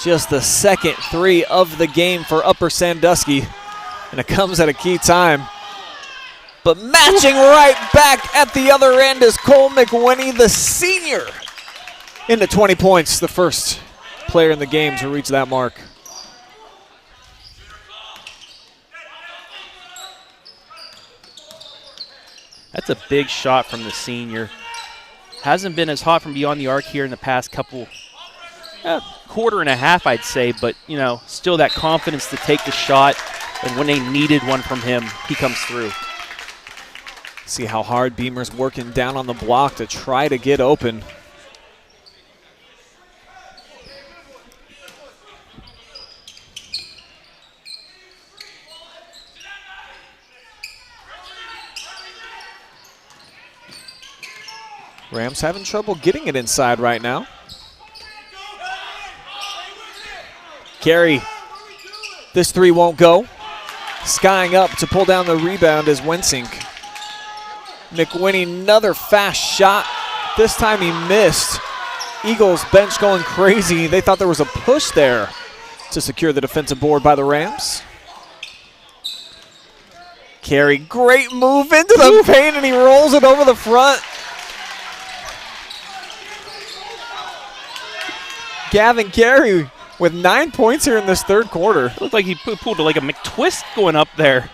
Just the second three of the game for Upper Sandusky, and it comes at a key time. But matching right back at the other end is Cole McWhinney, the senior, into 20 points, the first player in the game to reach that mark. That's a big shot from the senior. Hasn't been as hot from beyond the arc here in the past couple, quarter and a half, I'd say, but, you know, still that confidence to take the shot, and when they needed one from him, he comes through. See how hard Beamer's working down on the block to try to get open. Rams having trouble getting it inside right now. Carey, this three won't go. Skying up to pull down the rebound is Wensink. McWhinney, another fast shot. This time he missed. Eagles bench going crazy. They thought there was a push there to secure the defensive board by the Rams. Carey, great move into the paint, and he rolls it over the front. Gavin Carey with 9 points here in this third quarter. It looked like he pulled like a McTwist going up there.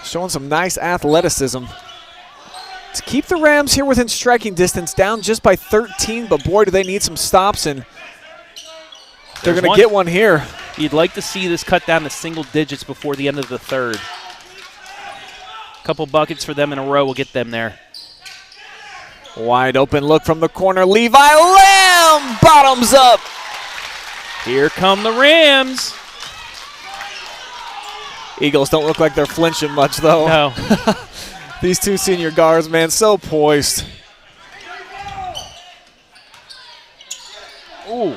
Showing some nice athleticism. To keep the Rams here within striking distance, down just by 13, but boy, do they need some stops, and they're going to get one here. You'd like to see this cut down to single digits before the end of the third. Couple buckets for them in a row will get them there. Wide open look from the corner. Levi Lamb bottoms up. Here come the Rams. Eagles don't look like they're flinching much, though. No. These two senior guards, man, so poised. Ooh.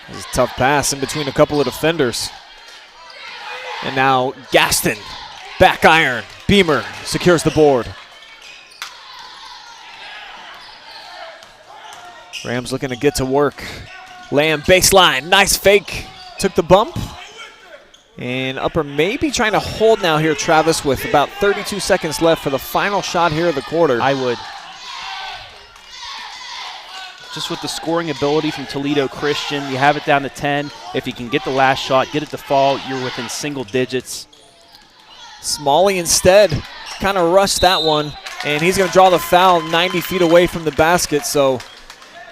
This is a tough pass in between a couple of defenders. And now Gaston, back iron. Beamer secures the board. Rams looking to get to work. Lamb baseline, nice fake. Took the bump. And Upper maybe trying to hold now here, Travis, with about 32 seconds left for the final shot here of the quarter. I would. Just with the scoring ability from Toledo Christian, you have it down to 10. If you can get the last shot, get it to fall, you're within single digits. Smalley instead kind of rushed that one, and he's going to draw the foul 90 feet away from the basket. So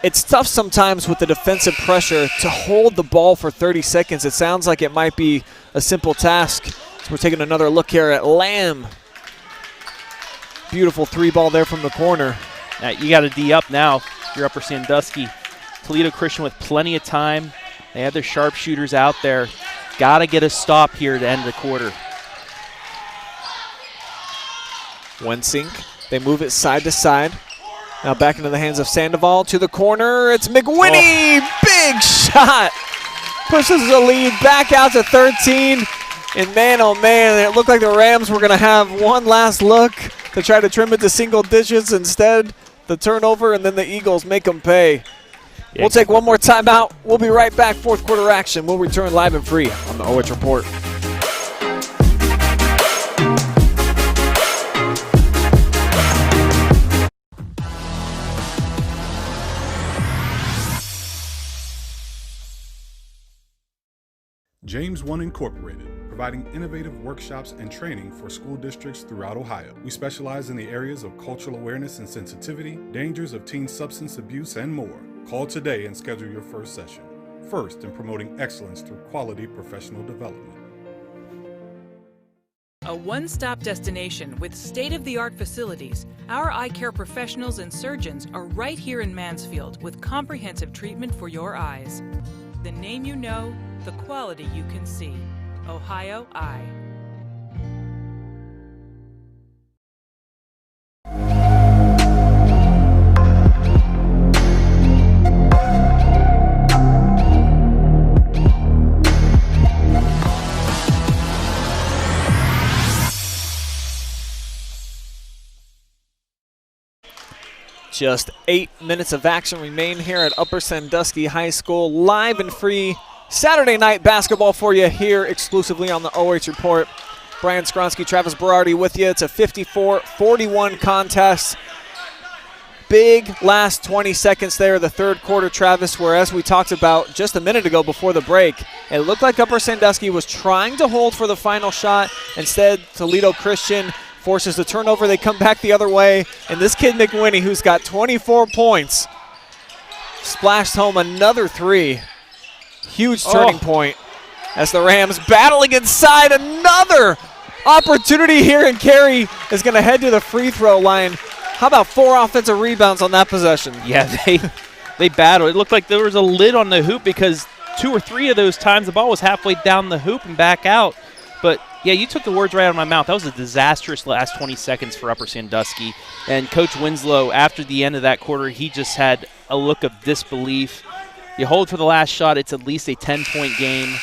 it's tough sometimes with the defensive pressure to hold the ball for 30 seconds. It sounds like it might be a simple task. So we're taking another look here at Lamb. Beautiful three ball there from the corner. Now you got to D up now. You're Upper Sandusky. Toledo Christian with plenty of time. They have their sharpshooters out there. Got to get a stop here to end the quarter. Wensink, they move it side to side. Now back into the hands of Sandoval to the corner. It's McWhinney, big shot. Pushes the lead back out to 13. And man, oh man, it looked like the Rams were going to have one last look to try to trim it to single digits. Instead, the turnover, and then the Eagles make them pay. Yeah, We'll take one more timeout. We'll be right back. Fourth quarter action. We'll return live and free on the OH.Report. James One Incorporated, providing innovative workshops and training for school districts throughout Ohio. We specialize in the areas of cultural awareness and sensitivity, dangers of teen substance abuse, and more. Call today and schedule your first session. First in promoting excellence through quality professional development. A one-stop destination with state-of-the-art facilities, our eye care professionals and surgeons are right here in Mansfield with comprehensive treatment for your eyes. The name you know, the quality you can see. Ohio Eye. Just 8 minutes of action remain here at Upper Sandusky High School. Live and free Saturday night basketball for you here exclusively on the OH.Report. Brian Skowronski, Travis Berardi with you. It's a 54-41 contest. Big last 20 seconds there, the third quarter, Travis, where as we talked about just a minute ago before the break, it looked like Upper Sandusky was trying to hold for the final shot. Instead, Toledo Christian forces the turnover. They come back the other way, and this kid McWinney, who's got 24 points, splashed home another three. Huge turning point as the Rams battling inside. Another opportunity here, and Carey is going to head to the free throw line. How about 4 offensive rebounds on that possession? Yeah, they battled. It looked like there was a lid on the hoop because 2 or 3 of those times the ball was halfway down the hoop and back out. But, yeah, you took the words right out of my mouth. That was a disastrous last 20 seconds for Upper Sandusky. And Coach Winslow, after the end of that quarter, he just had a look of disbelief. You hold for the last shot, it's at least a 10-point game.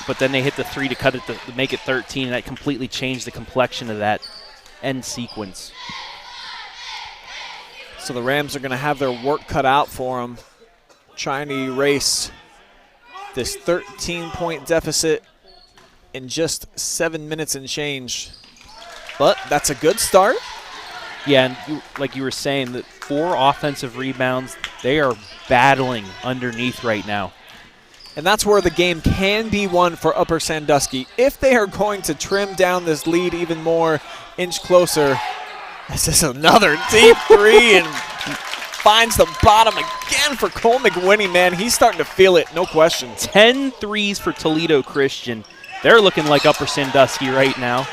But then they hit the 3 to cut it to make it 13, and that completely changed the complexion of that end sequence. So the Rams are going to have their work cut out for them, trying to erase this 13-point deficit in just 7 minutes and change. But that's a good start. Yeah, and like you were saying, the 4 offensive rebounds, they are battling underneath right now. And that's where the game can be won for Upper Sandusky. If they are going to trim down this lead even more, inch closer. This is another deep three and finds the bottom again for Cole McWinney, man. He's starting to feel it, no question. 10 threes for Toledo Christian. They're looking like Upper Sandusky right now.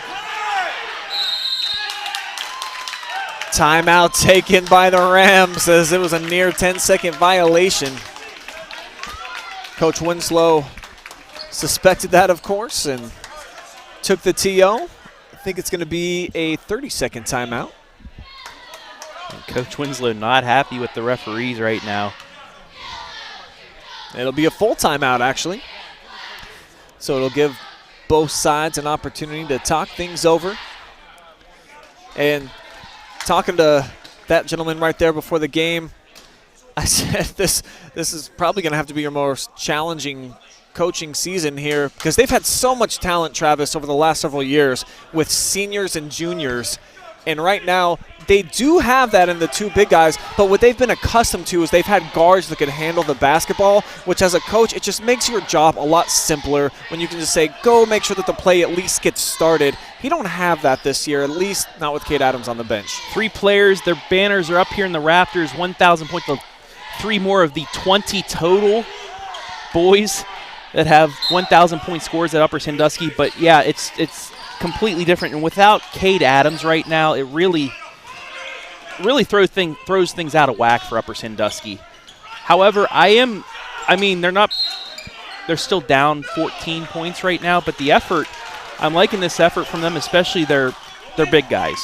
Timeout taken by the Rams as it was a near 10-second violation. Coach Winslow suspected that, of course, and took the TO. I think it's going to be a 30-second timeout. And Coach Winslow not happy with the referees right now. It'll be a full timeout, actually. So it'll give both sides an opportunity to talk things over. And talking to that gentleman right there before the game, I said this is probably going to have to be your most challenging coaching season here because they've had so much talent, Travis, over the last several years with seniors and juniors. And right now, they do have that in the 2 big guys, but what they've been accustomed to is they've had guards that can handle the basketball, which as a coach, it just makes your job a lot simpler when you can just say, go make sure that the play at least gets started. You don't have that this year, at least not with Cade Adams on the bench. 3 players, their banners are up here in the rafters, 1,000 points. 3 more of the 20 total boys that have 1,000-point scores at Upper Sandusky. But, yeah, it's completely different. And without Cade Adams right now, it really throws things out of whack for Upper Sandusky. However, they're still down 14 points right now, but the effort, I'm liking this effort from them, especially their big guys.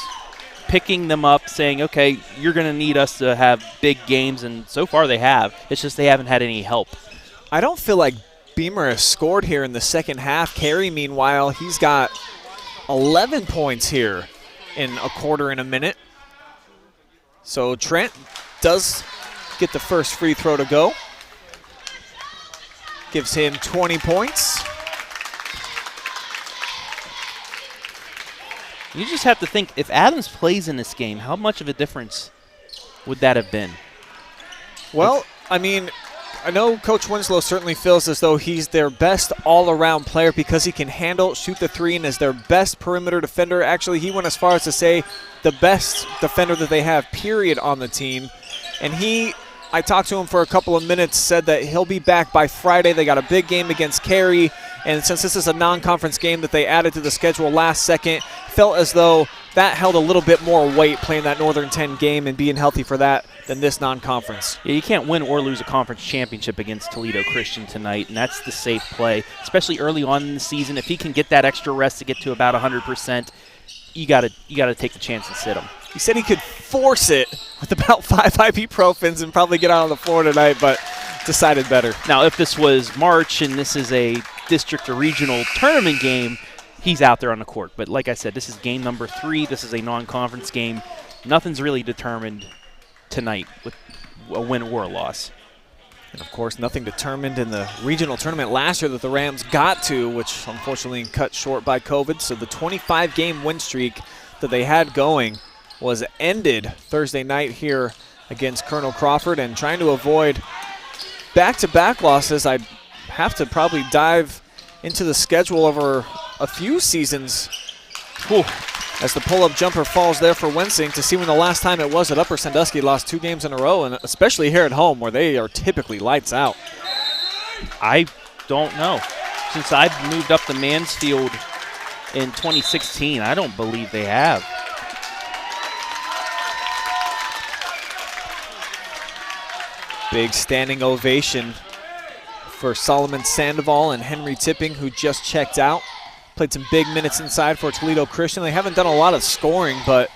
Picking them up, saying, okay, you're going to need us to have big games, and so far they have. It's just they haven't had any help. I don't feel like Beamer has scored here in the second half. Carey, meanwhile, he's got 11 points here in a quarter and a minute. So Trent does get the first free throw to go. Gives him 20 points. You just have to think, if Adams plays in this game, how much of a difference would that have been? Well, I mean, I know Coach Winslow certainly feels as though he's their best all-around player because he can handle, shoot the three, and is their best perimeter defender. Actually, he went as far as to say the best defender that they have, period, on the team. And I talked to him for a couple of minutes, said that he'll be back by Friday. They got a big game against Cary, and since this is a non-conference game that they added to the schedule last second, felt as though that held a little bit more weight playing that Northern 10 game and being healthy for that than this non-conference. Yeah, you can't win or lose a conference championship against Toledo Christian tonight, and that's the safe play, especially early on in the season. If he can get that extra rest to get to about 100%, you gotta take the chance and sit him. He said he could force it with about 5 ibuprofens and probably get out on the floor tonight, but decided better. Now, if this was March and this is a district or regional tournament game, he's out there on the court. But like I said, this is game number 3. This is a non-conference game. Nothing's really determined tonight with a win or a loss. And, of course, nothing determined in the regional tournament last year that the Rams got to, which unfortunately cut short by COVID. So the 25-game win streak that they had going was ended Thursday night here against Colonel Crawford. And trying to avoid back-to-back losses, I'd have to probably dive into the schedule over a few seasons. Whew. As the pull-up jumper falls there for Wensink to see when the last time it was that Upper Sandusky lost 2 games in a row, and especially here at home where they are typically lights out. I don't know. Since I've moved up to Mansfield in 2016, I don't believe they have. Big standing ovation for Solomon Sandoval and Henry Tipping, who just checked out. Played some big minutes inside for Toledo Christian. They haven't done a lot of scoring, but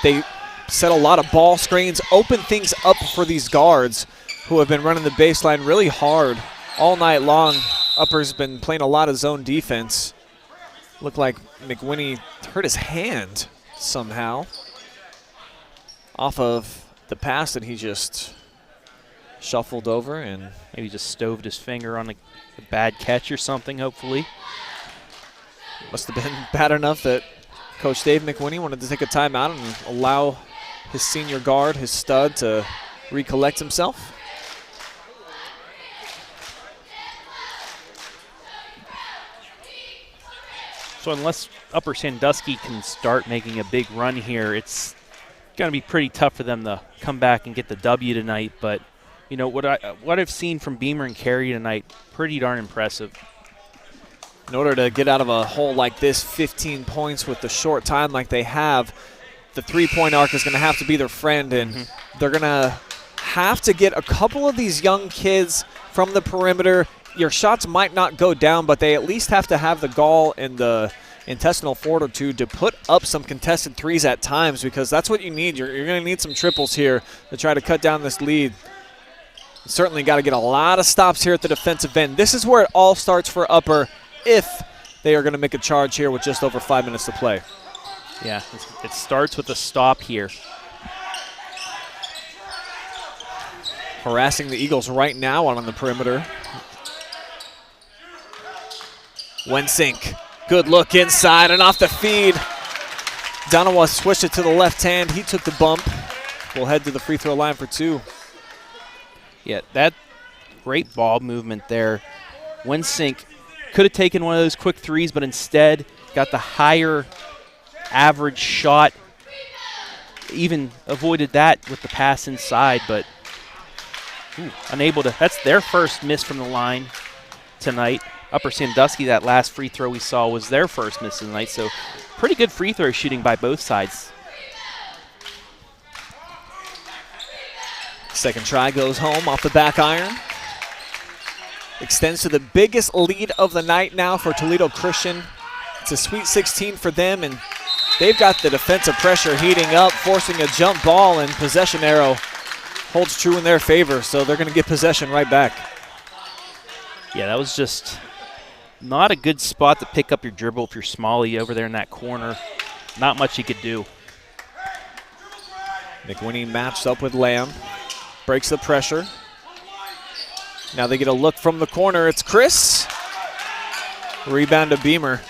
they set a lot of ball screens, open things up for these guards who have been running the baseline really hard all night long. Upper's been playing a lot of zone defense. Looked like McWinney hurt his hand somehow off of the pass that he just shuffled over, and maybe just stoved his finger on a bad catch or something, hopefully. Must have been bad enough that Coach Dave McWinney wanted to take a timeout and allow his senior guard, his stud, to recollect himself. So unless Upper Sandusky can start making a big run here, it's going to be pretty tough for them to come back and get the W tonight. But, you know, what I've seen from Beamer and Cary tonight, pretty darn impressive. In order to get out of a hole like this, 15 points with the short time like they have, the three-point arc is going to have to be their friend, and they're going to have to get a couple of these young kids from the perimeter. Your shots might not go down, but they at least have to have the gall and the intestinal fortitude to put up some contested threes at times, because that's what you need. You're going to need some triples here to try to cut down this lead. Certainly got to get a lot of stops here at the defensive end. This is where it all starts for Upper, if they are going to make a charge here with just over 5 minutes to play. Yeah, it starts with a stop here. Harassing the Eagles right now on the perimeter. Wensink, good look inside and off the feed. Donawa switched it to the left hand. He took the bump. We'll head to the free throw line for 2. Yeah, that great ball movement there. Wensink could have taken one of those quick threes, but instead got the higher average shot. Even avoided that with the pass inside, but unable to. That's their first miss from the line tonight. Upper Sandusky, that last free throw we saw, was their first miss of the night, so pretty good free throw shooting by both sides. Second try goes home off the back iron. Extends to the biggest lead of the night now for Toledo Christian. It's a Sweet 16 for them, and they've got the defensive pressure heating up, forcing a jump ball, and possession arrow holds true in their favor, so they're going to get possession right back. Yeah, that was just not a good spot to pick up your dribble if you're Smalley over there in that corner. not much he could do. McWhinney matched up with Lamb. Breaks the pressure. Now they get a look from the corner. It's Chris. Rebound to Beamer.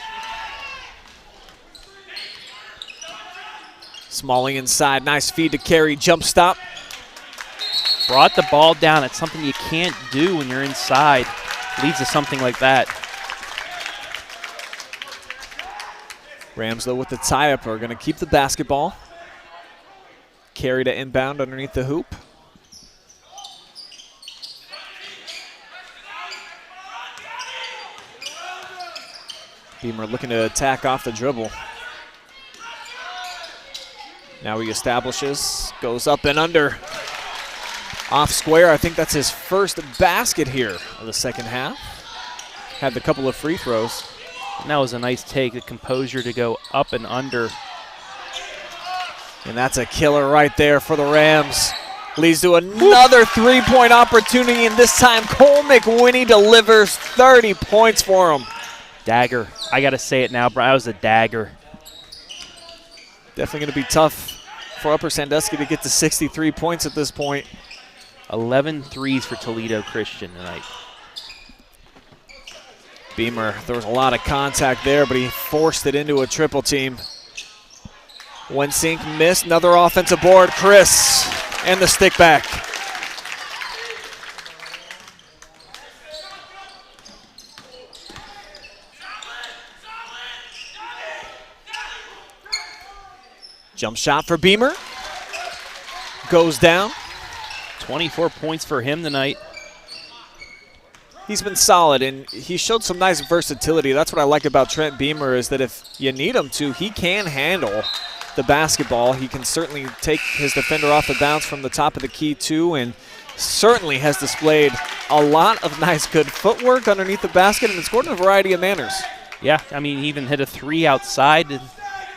Smalling inside. Nice feed to Carey. Jump stop. Brought the ball down. It's something you can't do when you're inside. Leads to something like that. Rams, though, with the tie-up are going to keep the basketball. Carey to inbound underneath the hoop. Beamer looking to attack off the dribble. Now he establishes, goes up and under. Off square, I think that's his first basket here of the second half. Had the couple of free throws. And that was a nice take, the composure to go up and under. And that's a killer right there for the Rams. Leads to another three-point opportunity, and this time Cole McWhinney delivers 30 points for him. Dagger. I got to say it now, Brian. That was a dagger. Definitely going to be tough for Upper Sandusky to get to 63 points at this point. 11 threes for Toledo Christian tonight. Beamer, there was a lot of contact there, but he forced it into a triple team. Wensink missed, another offensive board. Chris, and the stick back. Jump shot for Beamer. Goes down. 24 points for him tonight. He's been solid, and he showed some nice versatility. That's what I like about Trent Beamer, is that if you need him to, he can handle the basketball. He can certainly take his defender off the bounce from the top of the key, too, and certainly has displayed a lot of nice, good footwork underneath the basket, and scored in a variety of manners. Yeah, I mean, he even hit a three outside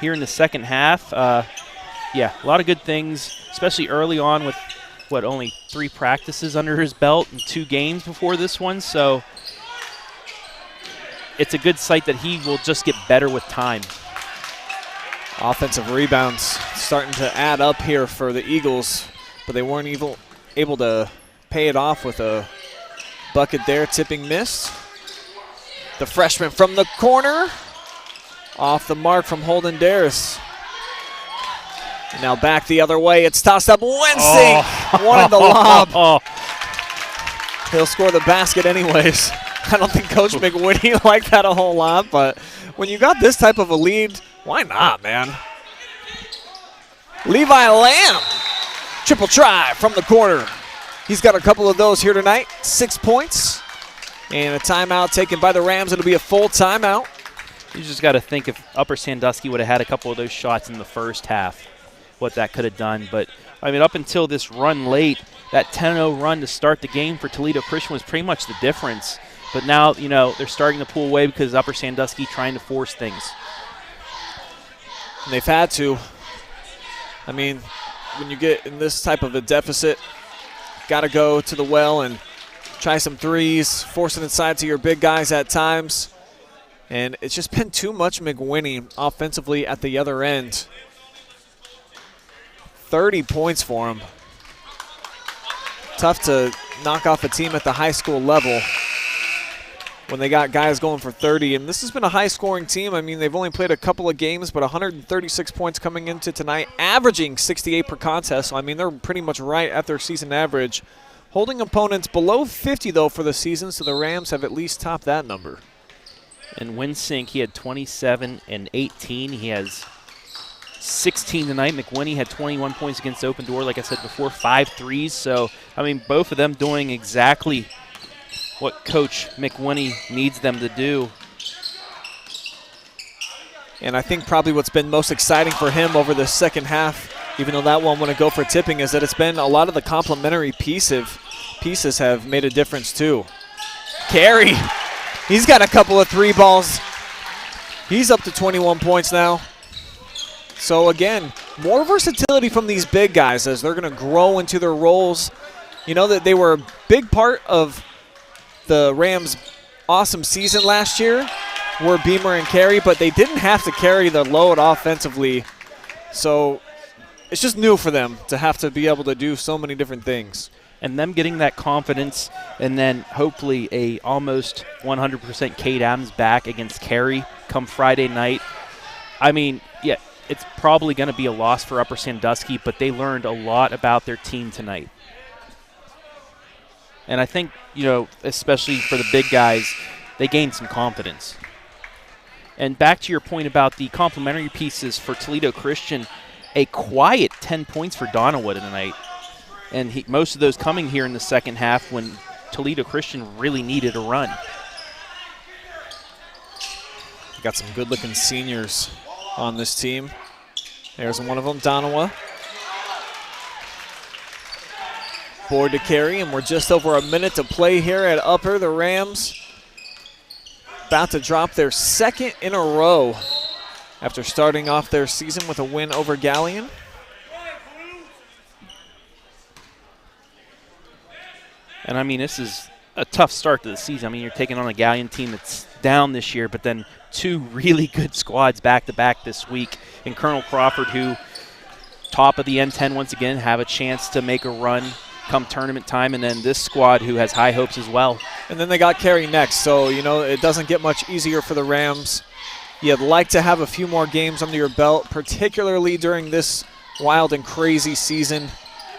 here in the second half. Yeah, a lot of good things, especially early on with, only 3 practices under his belt and 2 games before this one. So it's a good sight that he will just get better with time. Offensive rebounds starting to add up here for the Eagles, but they weren't able to pay it off with a bucket there. Tipping missed. The freshman from the corner. Off the mark from Holden Darris. Now back the other way. It's tossed up. Wensink wanted the lob. He'll score the basket anyways. I don't think Coach McWhinney liked that a whole lot, but when you got this type of a lead, why not, man? Levi Lamb. Triple try from the corner. He's got a couple of those here tonight. 6 points. And a timeout taken by the Rams. It'll be a full timeout. You just got to think if Upper Sandusky would have had a couple of those shots in the first half, what that could have done. But, I mean, up until this run late, that 10-0 run to start the game for Toledo Christian was pretty much the difference. But now, you know, they're starting to pull away because Upper Sandusky trying to force things. And they've had to. I mean, when you get in this type of a deficit, got to go to the well and try some threes, force it inside to your big guys at times. And it's just been too much McWhinney offensively at the other end. 30 points for him. Tough to knock off a team at the high school level when they got guys going for 30. And this has been a high-scoring team. I mean, they've only played a couple of games, but 136 points coming into tonight, averaging 68 per contest. So, I mean, they're pretty much right at their season average. Holding opponents below 50, though, for the season, so the Rams have at least topped that number. And Wensink, he had 27 and 18. He has 16 tonight. McWhinney had 21 points against Open Door, like I said before, 5 threes. So, I mean, both of them doing exactly what Coach McWhinney needs them to do. And I think probably what's been most exciting for him over the second half, even though that one wouldn't go for tipping, is that it's been a lot of the complementary pieces have made a difference too. Carey, he's got a couple of 3 balls. He's up to 21 points now. So again, more versatility from these big guys as they're going to grow into their roles. You know that they were a big part of the Rams' awesome season last year, were Beamer and Carey, but they didn't have to carry the load offensively. So it's just new for them to have to be able to do so many different things. And them getting that confidence, and then hopefully a almost 100% Cade Adams back against Carey come Friday night. I mean, yeah, it's probably going to be a loss for Upper Sandusky, but they learned a lot about their team tonight. And I think, you know, especially for the big guys, they gained some confidence. And back to your point about the complimentary pieces for Toledo Christian, a quiet 10 points for Donawa tonight. And most of those coming here in the second half when Toledo Christian really needed a run. Got some good-looking seniors on this team. There's one of them, Donawa. Board to carry, and we're just over a minute to play here at Upper. The Rams about to drop their second in a row after starting off their season with a win over Galleon. And, I mean, this is a tough start to the season. I mean, you're taking on a Galleon team that's down this year, but then two really good squads back-to-back this week. And Colonel Crawford, who, top of the N10 once again, have a chance to make a run come tournament time. And then this squad, who has high hopes as well. And then they got Carey next, so, you know, it doesn't get much easier for the Rams. You'd like to have a few more games under your belt, particularly during this wild and crazy season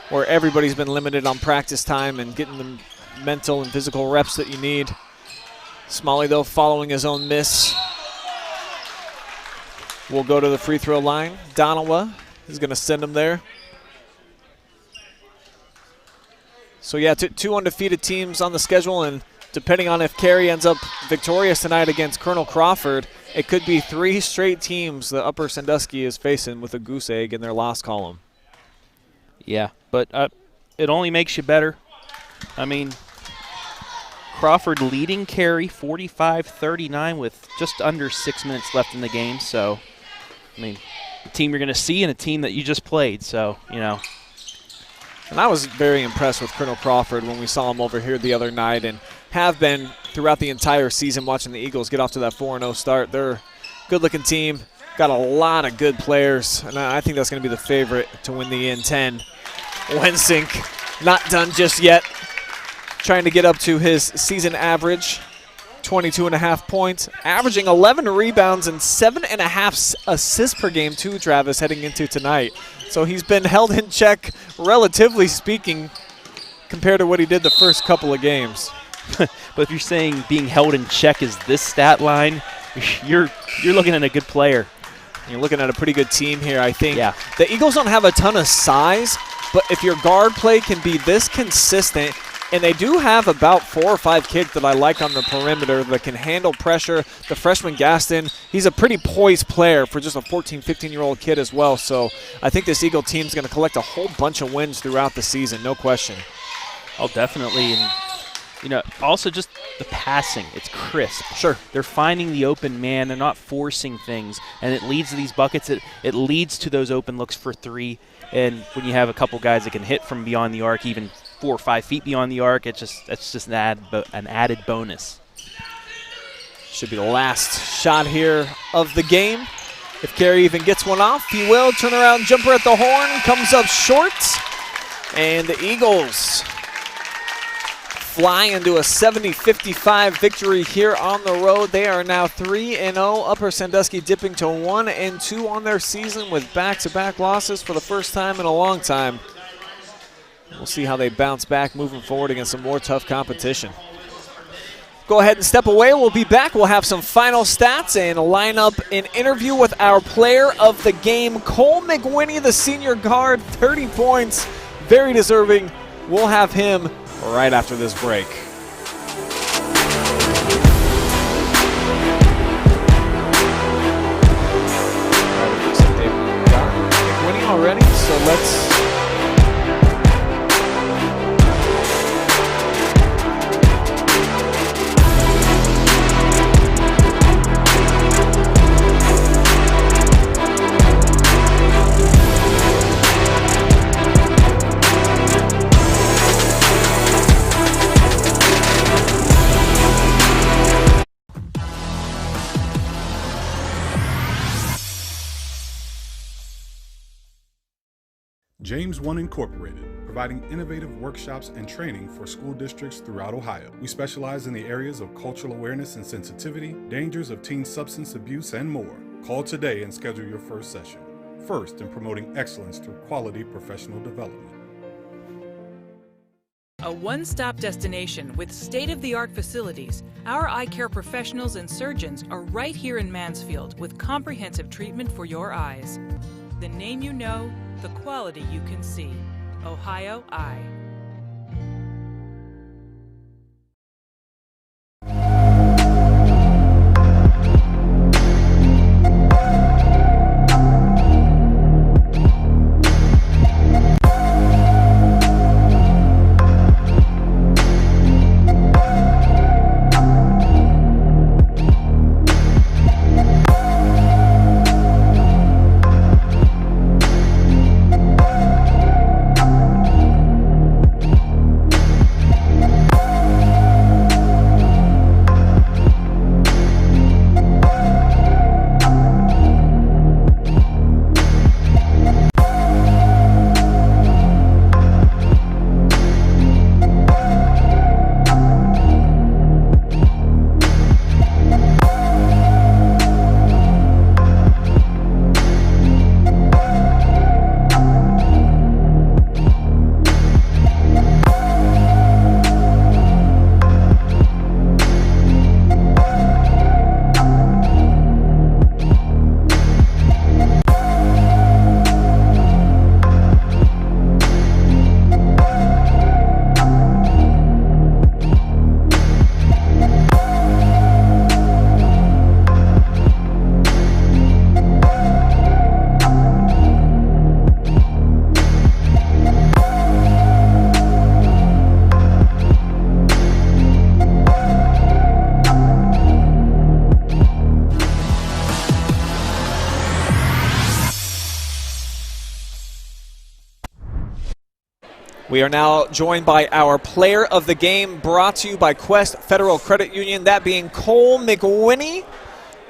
where everybody's been limited on practice time and getting the mental and physical reps that you need. Smalley, though, following his own miss, will go to the free throw line. Donawa is going to send him there. So, yeah, two undefeated teams on the schedule, and depending on if Carey ends up victorious tonight against Colonel Crawford, it could be 3 straight teams that Upper Sandusky is facing with a goose egg in their loss column. Yeah, but it only makes you better. I mean, Crawford leading Carey 45-39 with just under 6 minutes left in the game. So, I mean, a team you're going to see and a team that you just played. So, you know. And I was very impressed with Colonel Crawford when we saw him over here the other night, and have been throughout the entire season watching the Eagles get off to that 4-0 start. They're a good-looking team. Got a lot of good players, and I think that's going to be the favorite to win the N10. Wensink not done just yet, trying to get up to his season average, 22.5 points, averaging 11 rebounds and 7.5 assists per game too, Travis, heading into tonight. So he's been held in check, relatively speaking, compared to what he did the first couple of games. But if you're saying being held in check is this stat line, you're looking at a good player. You're looking at a pretty good team here, I think. Yeah. The Eagles don't have a ton of size, but if your guard play can be this consistent, and they do have about 4 or 5 kids that I like on the perimeter that can handle pressure. The freshman Gaston, he's a pretty poised player for just a 14, 15-year-old kid as well. So I think this Eagle team's going to collect a whole bunch of wins throughout the season, no question. Oh, definitely. And, you know, also just the passing. It's crisp. Sure. They're finding the open man. They're not forcing things. And it leads to these buckets. It leads to those open looks for 3. And when you have a couple guys that can hit from beyond the arc, even 4 or 5 feet beyond the arc, it's just an added bonus. Should be the last shot here of the game. If Carey even gets one off, he will. Turnaround jumper at the horn, comes up short. And the Eagles fly into a 70-55 victory here on the road. They are now 3-0. Upper Sandusky dipping to 1-2 on their season with back-to-back losses for the first time in a long time. We'll see how they bounce back moving forward against some more tough competition. Go ahead and step away. We'll be back. We'll have some final stats and line up an interview with our player of the game, Cole McWhinney, the senior guard, 30 points, very deserving. We'll have him right after this break. McWhinney already, so let's James One Incorporated, providing innovative workshops and training for school districts throughout Ohio. We specialize in the areas of cultural awareness and sensitivity, dangers of teen substance abuse, and more. Call today and schedule your first session. First in promoting excellence through quality professional development. A one-stop destination with state-of-the-art facilities, our eye care professionals and surgeons are right here in Mansfield with comprehensive treatment for your eyes. The name you know, the quality you can see. Ohio Eye. We are now joined by our player of the game, brought to you by Quest Federal Credit Union, that being Cole McWhinney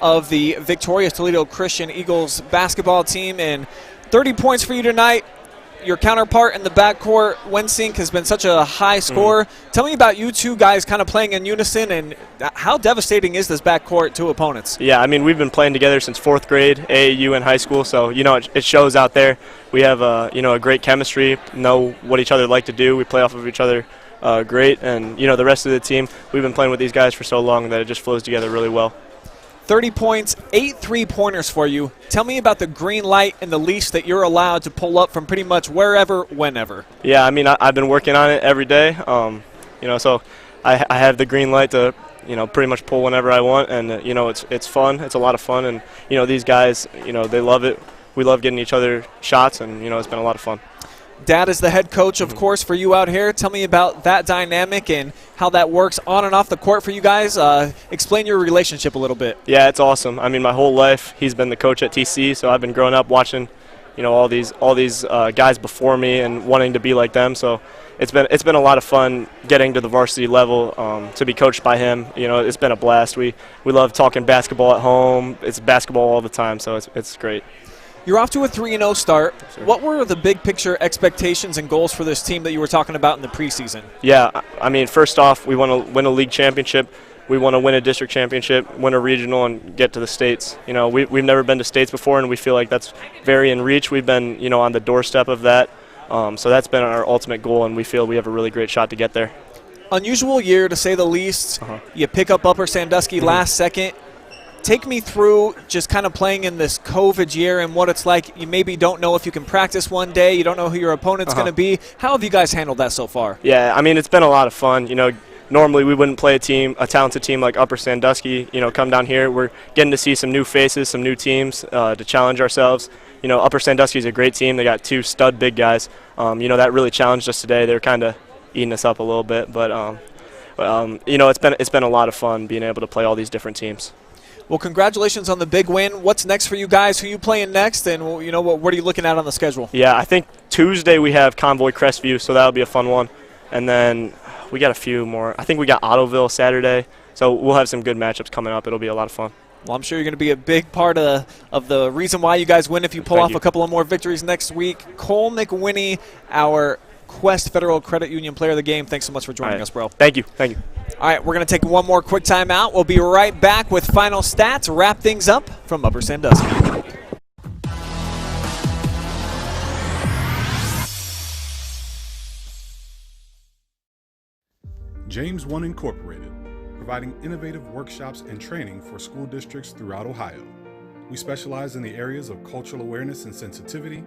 of the victorious Toledo Christian Eagles basketball team. And 30 points for you tonight. Your counterpart in the backcourt, Wensink, has been such a high scorer. Tell me about you two guys kind of playing in unison, and how devastating is this backcourt to opponents? Yeah, I mean, we've been playing together since 4th grade, AAU, and high school, so, it shows out there. We have, a great chemistry, know what each other like to do. We play off of each other great, and, the rest of the team, we've been playing with these guys for so long that it just flows together really well. 30 points, 8 three-pointers for you. Tell me about the green light and the leash that you're allowed to pull up from pretty much wherever, whenever. Yeah, I mean, I've been working on it every day, so I have the green light to, pretty much pull whenever I want, and, it's fun. It's a lot of fun, and, these guys, they love it. We love getting each other shots, and, it's been a lot of fun. Dad is the head coach, of course, for you out here. Tell me about that dynamic and how that works on and off the court for you guys. Explain your relationship a little bit. Yeah, it's awesome. I mean, my whole life he's been the coach at TC, so I've been growing up watching, all these guys before me and wanting to be like them. So it's been a lot of fun getting to the varsity level to be coached by him. It's been a blast. We love talking basketball at home. It's basketball all the time, so it's great. You're off to a 3-0 start. Sure. What were the big picture expectations and goals for this team that you were talking about in the preseason? Yeah, I mean, first off, we want to win a league championship. We want to win a district championship, win a regional, and get to the states. We've never been to states before, and we feel like that's very in reach. We've been, on the doorstep of that. So that's been our ultimate goal, and we feel we have a really great shot to get there. Unusual year, to say the least. You pick up Upper Sandusky last second. Take me through just kind of playing in this COVID year and what it's like. You maybe don't know if you can practice one day. You don't know who your opponent's going to be. How have you guys handled that so far? Yeah, I mean, it's been a lot of fun. Normally we wouldn't play a talented team like Upper Sandusky, come down here. We're getting to see some new faces, some new teams to challenge ourselves. Upper Sandusky is a great team. They got 2 stud big guys. That really challenged us today. They're kind of eating us up a little bit. But it's been a lot of fun being able to play all these different teams. Well, congratulations on the big win. What's next for you guys? Who are you playing next? And, what are you looking at on the schedule? Yeah, I think Tuesday we have Convoy Crestview, so that'll be a fun one. And then we got a few more. I think we got Ottoville Saturday. So we'll have some good matchups coming up. It'll be a lot of fun. Well, I'm sure you're going to be a big part of the reason why you guys win if you pull off a couple of more victories next week. Cole McWinney, our Quest Federal Credit Union Player of the Game. Thanks so much for joining us, bro. Thank you. Thank you. All right, we're going to take one more quick timeout. We'll be right back with final stats, wrap things up from Upper Sandusky. James One Incorporated, providing innovative workshops and training for school districts throughout Ohio. We specialize in the areas of cultural awareness and sensitivity,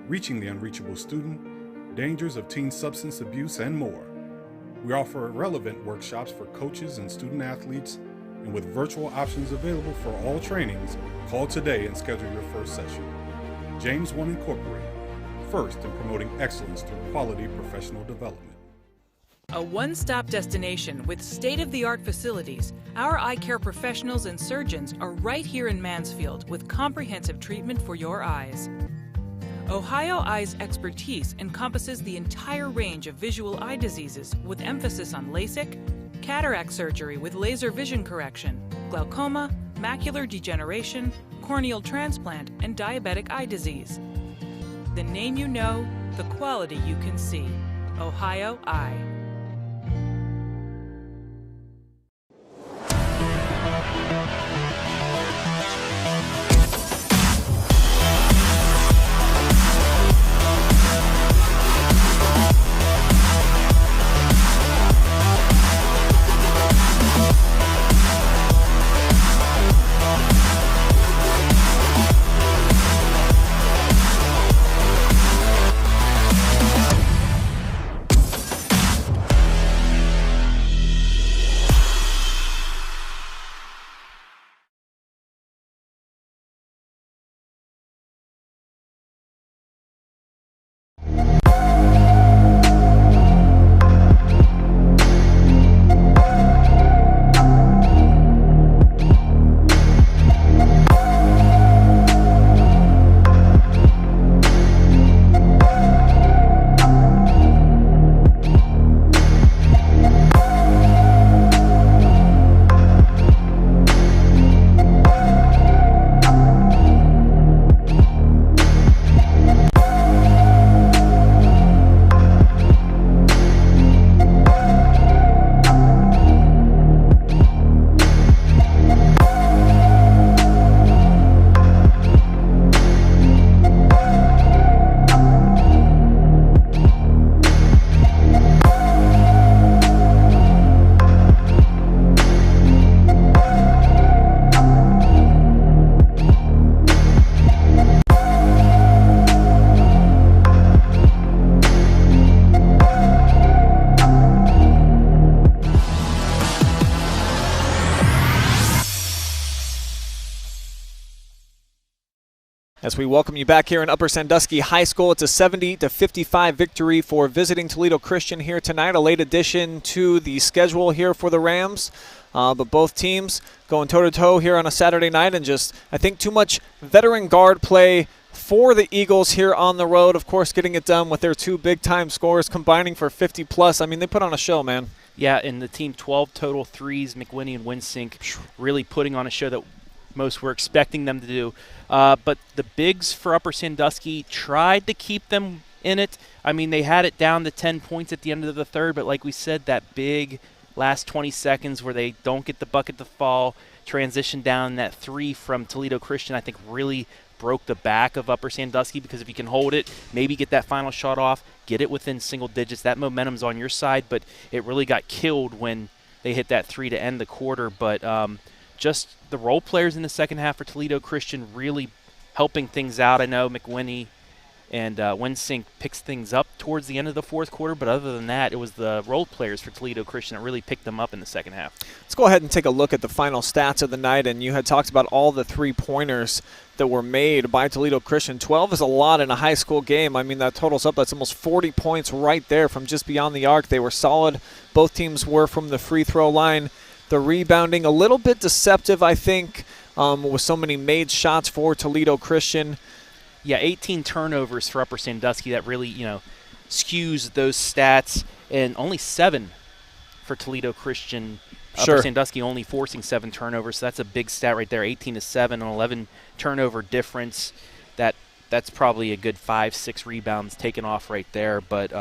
reaching the unreachable student, dangers of teen substance abuse, and more. We offer relevant workshops for coaches and student athletes, and with virtual options available for all trainings, call today and schedule your first session. James One Incorporated, first in promoting excellence through quality professional development. A one-stop destination with state-of-the-art facilities, our eye care professionals and surgeons are right here in Mansfield with comprehensive treatment for your eyes. Ohio Eye's expertise encompasses the entire range of visual eye diseases with emphasis on LASIK, cataract surgery with laser vision correction, glaucoma, macular degeneration, corneal transplant, and diabetic eye disease. The name you know, the quality you can see. Ohio Eye. As we welcome you back here in Upper Sandusky High School, it's a 70-55 victory for visiting Toledo Christian here tonight. A late addition to the schedule here for the Rams, but both teams going toe-to-toe here on a Saturday night, and just, I think, too much veteran guard play for the Eagles here on the road. Of course, getting it done with their two big-time scores, combining for 50-plus. I mean, they put on a show, man. Yeah, and the team 12 total threes, McWinney and Wensink really putting on a show that most were expecting them to do. But the bigs for Upper Sandusky tried to keep them in it. I mean, they had it down to 10 points at the end of the third, but like we said, that big last 20 seconds where they don't get the bucket to fall, transition down, that three from Toledo Christian, I think really broke the back of Upper Sandusky, because if you can hold it, maybe get that final shot off, get it within single digits, that momentum's on your side, but it really got killed when they hit that three to end the quarter. But just the role players in the second half for Toledo Christian really helping things out. I know McWinney and Wensink picks things up towards the end of the fourth quarter, but other than that, it was the role players for Toledo Christian that really picked them up in the second half. Let's go ahead and take a look at the final stats of the night, and you had talked about all the three-pointers that were made by Toledo Christian. 12 is a lot in a high school game. I mean, that totals up. That's almost 40 points right there from just beyond the arc. They were solid. Both teams were from the free throw line. The rebounding, a little bit deceptive, I think, with so many made shots for Toledo Christian. Yeah, 18 turnovers for Upper Sandusky. That really, skews those stats. And only 7 for Toledo Christian Sure. Upper Sandusky only forcing 7 turnovers, so that's a big stat right there. 18-7, an 11 turnover difference. That's probably a good 5-6 rebounds taken off right there. But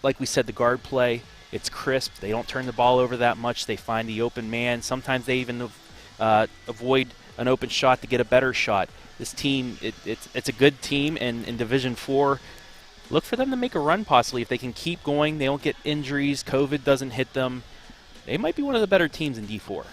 like we said, the guard play, it's crisp. They don't turn the ball over that much. They find the open man. Sometimes they even avoid an open shot to get a better shot. This team, it's a good team, and in Division IV, look for them to make a run possibly. If they can keep going, they don't get injuries, COVID doesn't hit them, they might be one of the better teams in D4.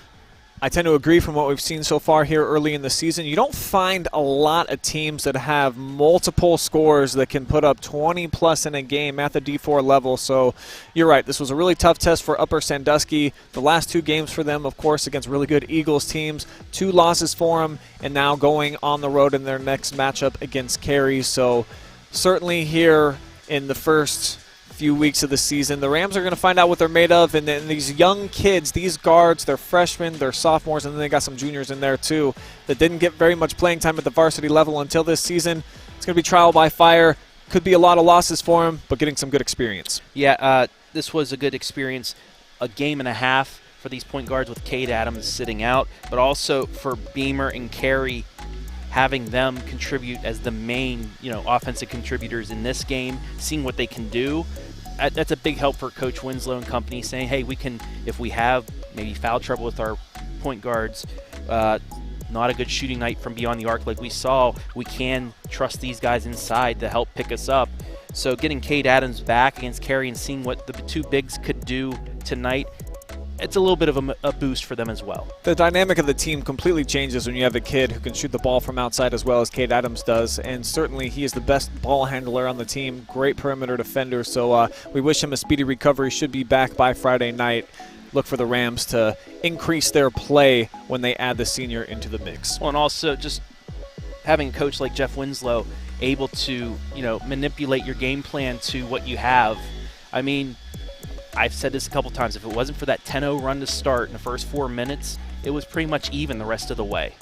I tend to agree from what we've seen so far here early in the season. You don't find a lot of teams that have multiple scores that can put up 20-plus in a game at the D4 level. So you're right. This was a really tough test for Upper Sandusky. The last 2 games for them, of course, against really good Eagles teams. 2 losses for them, and now going on the road in their next matchup against Cary. So certainly here in the first few weeks of the season, the Rams are going to find out what they're made of, and then these young kids, these guards, they're freshmen, they're sophomores, and then they got some juniors in there too that didn't get very much playing time at the varsity level until this season. It's going to be trial by fire. Could be a lot of losses for them, but getting some good experience. Yeah, this was a good experience. A game and a half for these point guards with Cade Adams sitting out, but also for Beamer and Cary, having them contribute as the main, offensive contributors in this game, seeing what they can do. That's a big help for Coach Winslow and company, saying, hey, we can, if we have maybe foul trouble with our point guards, not a good shooting night from beyond the arc like we saw, we can trust these guys inside to help pick us up. So getting Cade Adams back against Cary and seeing what the 2 bigs could do tonight, it's a little bit of a boost for them as well. The dynamic of the team completely changes when you have a kid who can shoot the ball from outside as well as Cade Adams does, and certainly he is the best ball handler on the team, great perimeter defender, so we wish him a speedy recovery. Should be back by Friday night. Look for the Rams to increase their play when they add the senior into the mix. Well, and also just having a coach like Jeff Winslow able to, manipulate your game plan to what you have. I mean, I've said this a couple times. If it wasn't for that 10-0 run to start in the first 4 minutes, it was pretty much even the rest of the way.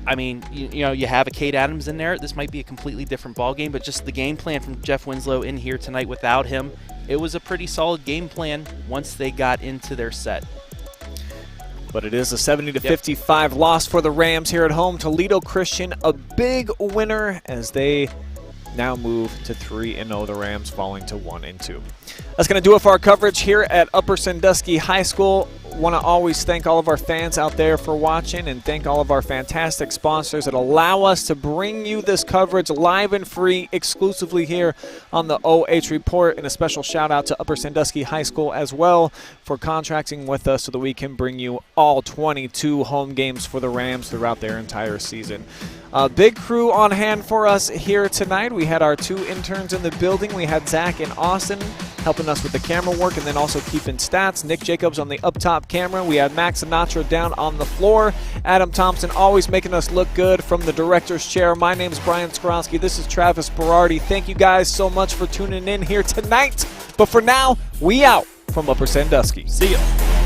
I mean, you have a Cade Adams in there. This might be a completely different ball game, but just the game plan from Jeff Winslow in here tonight without him, it was a pretty solid game plan once they got into their set. But it is a 70-55 loss for the Rams here at home. Toledo Christian, a big winner as they now move to 3-0, the Rams falling to 1-2. That's going to do it for our coverage here at Upper Sandusky High School. Want to always thank all of our fans out there for watching, and thank all of our fantastic sponsors that allow us to bring you this coverage live and free exclusively here on the OH.Report. And a special shout out to Upper Sandusky High School as well for contracting with us so that we can bring you all 22 home games for the Rams throughout their entire season. Big crew on hand for us here tonight. We had our 2 interns in the building. We had Zach and Austin helping us with the camera work and then also keeping stats. Nick Jacobs on the up top camera. We had Max Sinatra down on the floor. Adam Thompson always making us look good from the director's chair. My name's Brian Skowronski. This is Travis Berardi. Thank you guys so much for tuning in here tonight. But for now, we out from Upper Sandusky. See ya.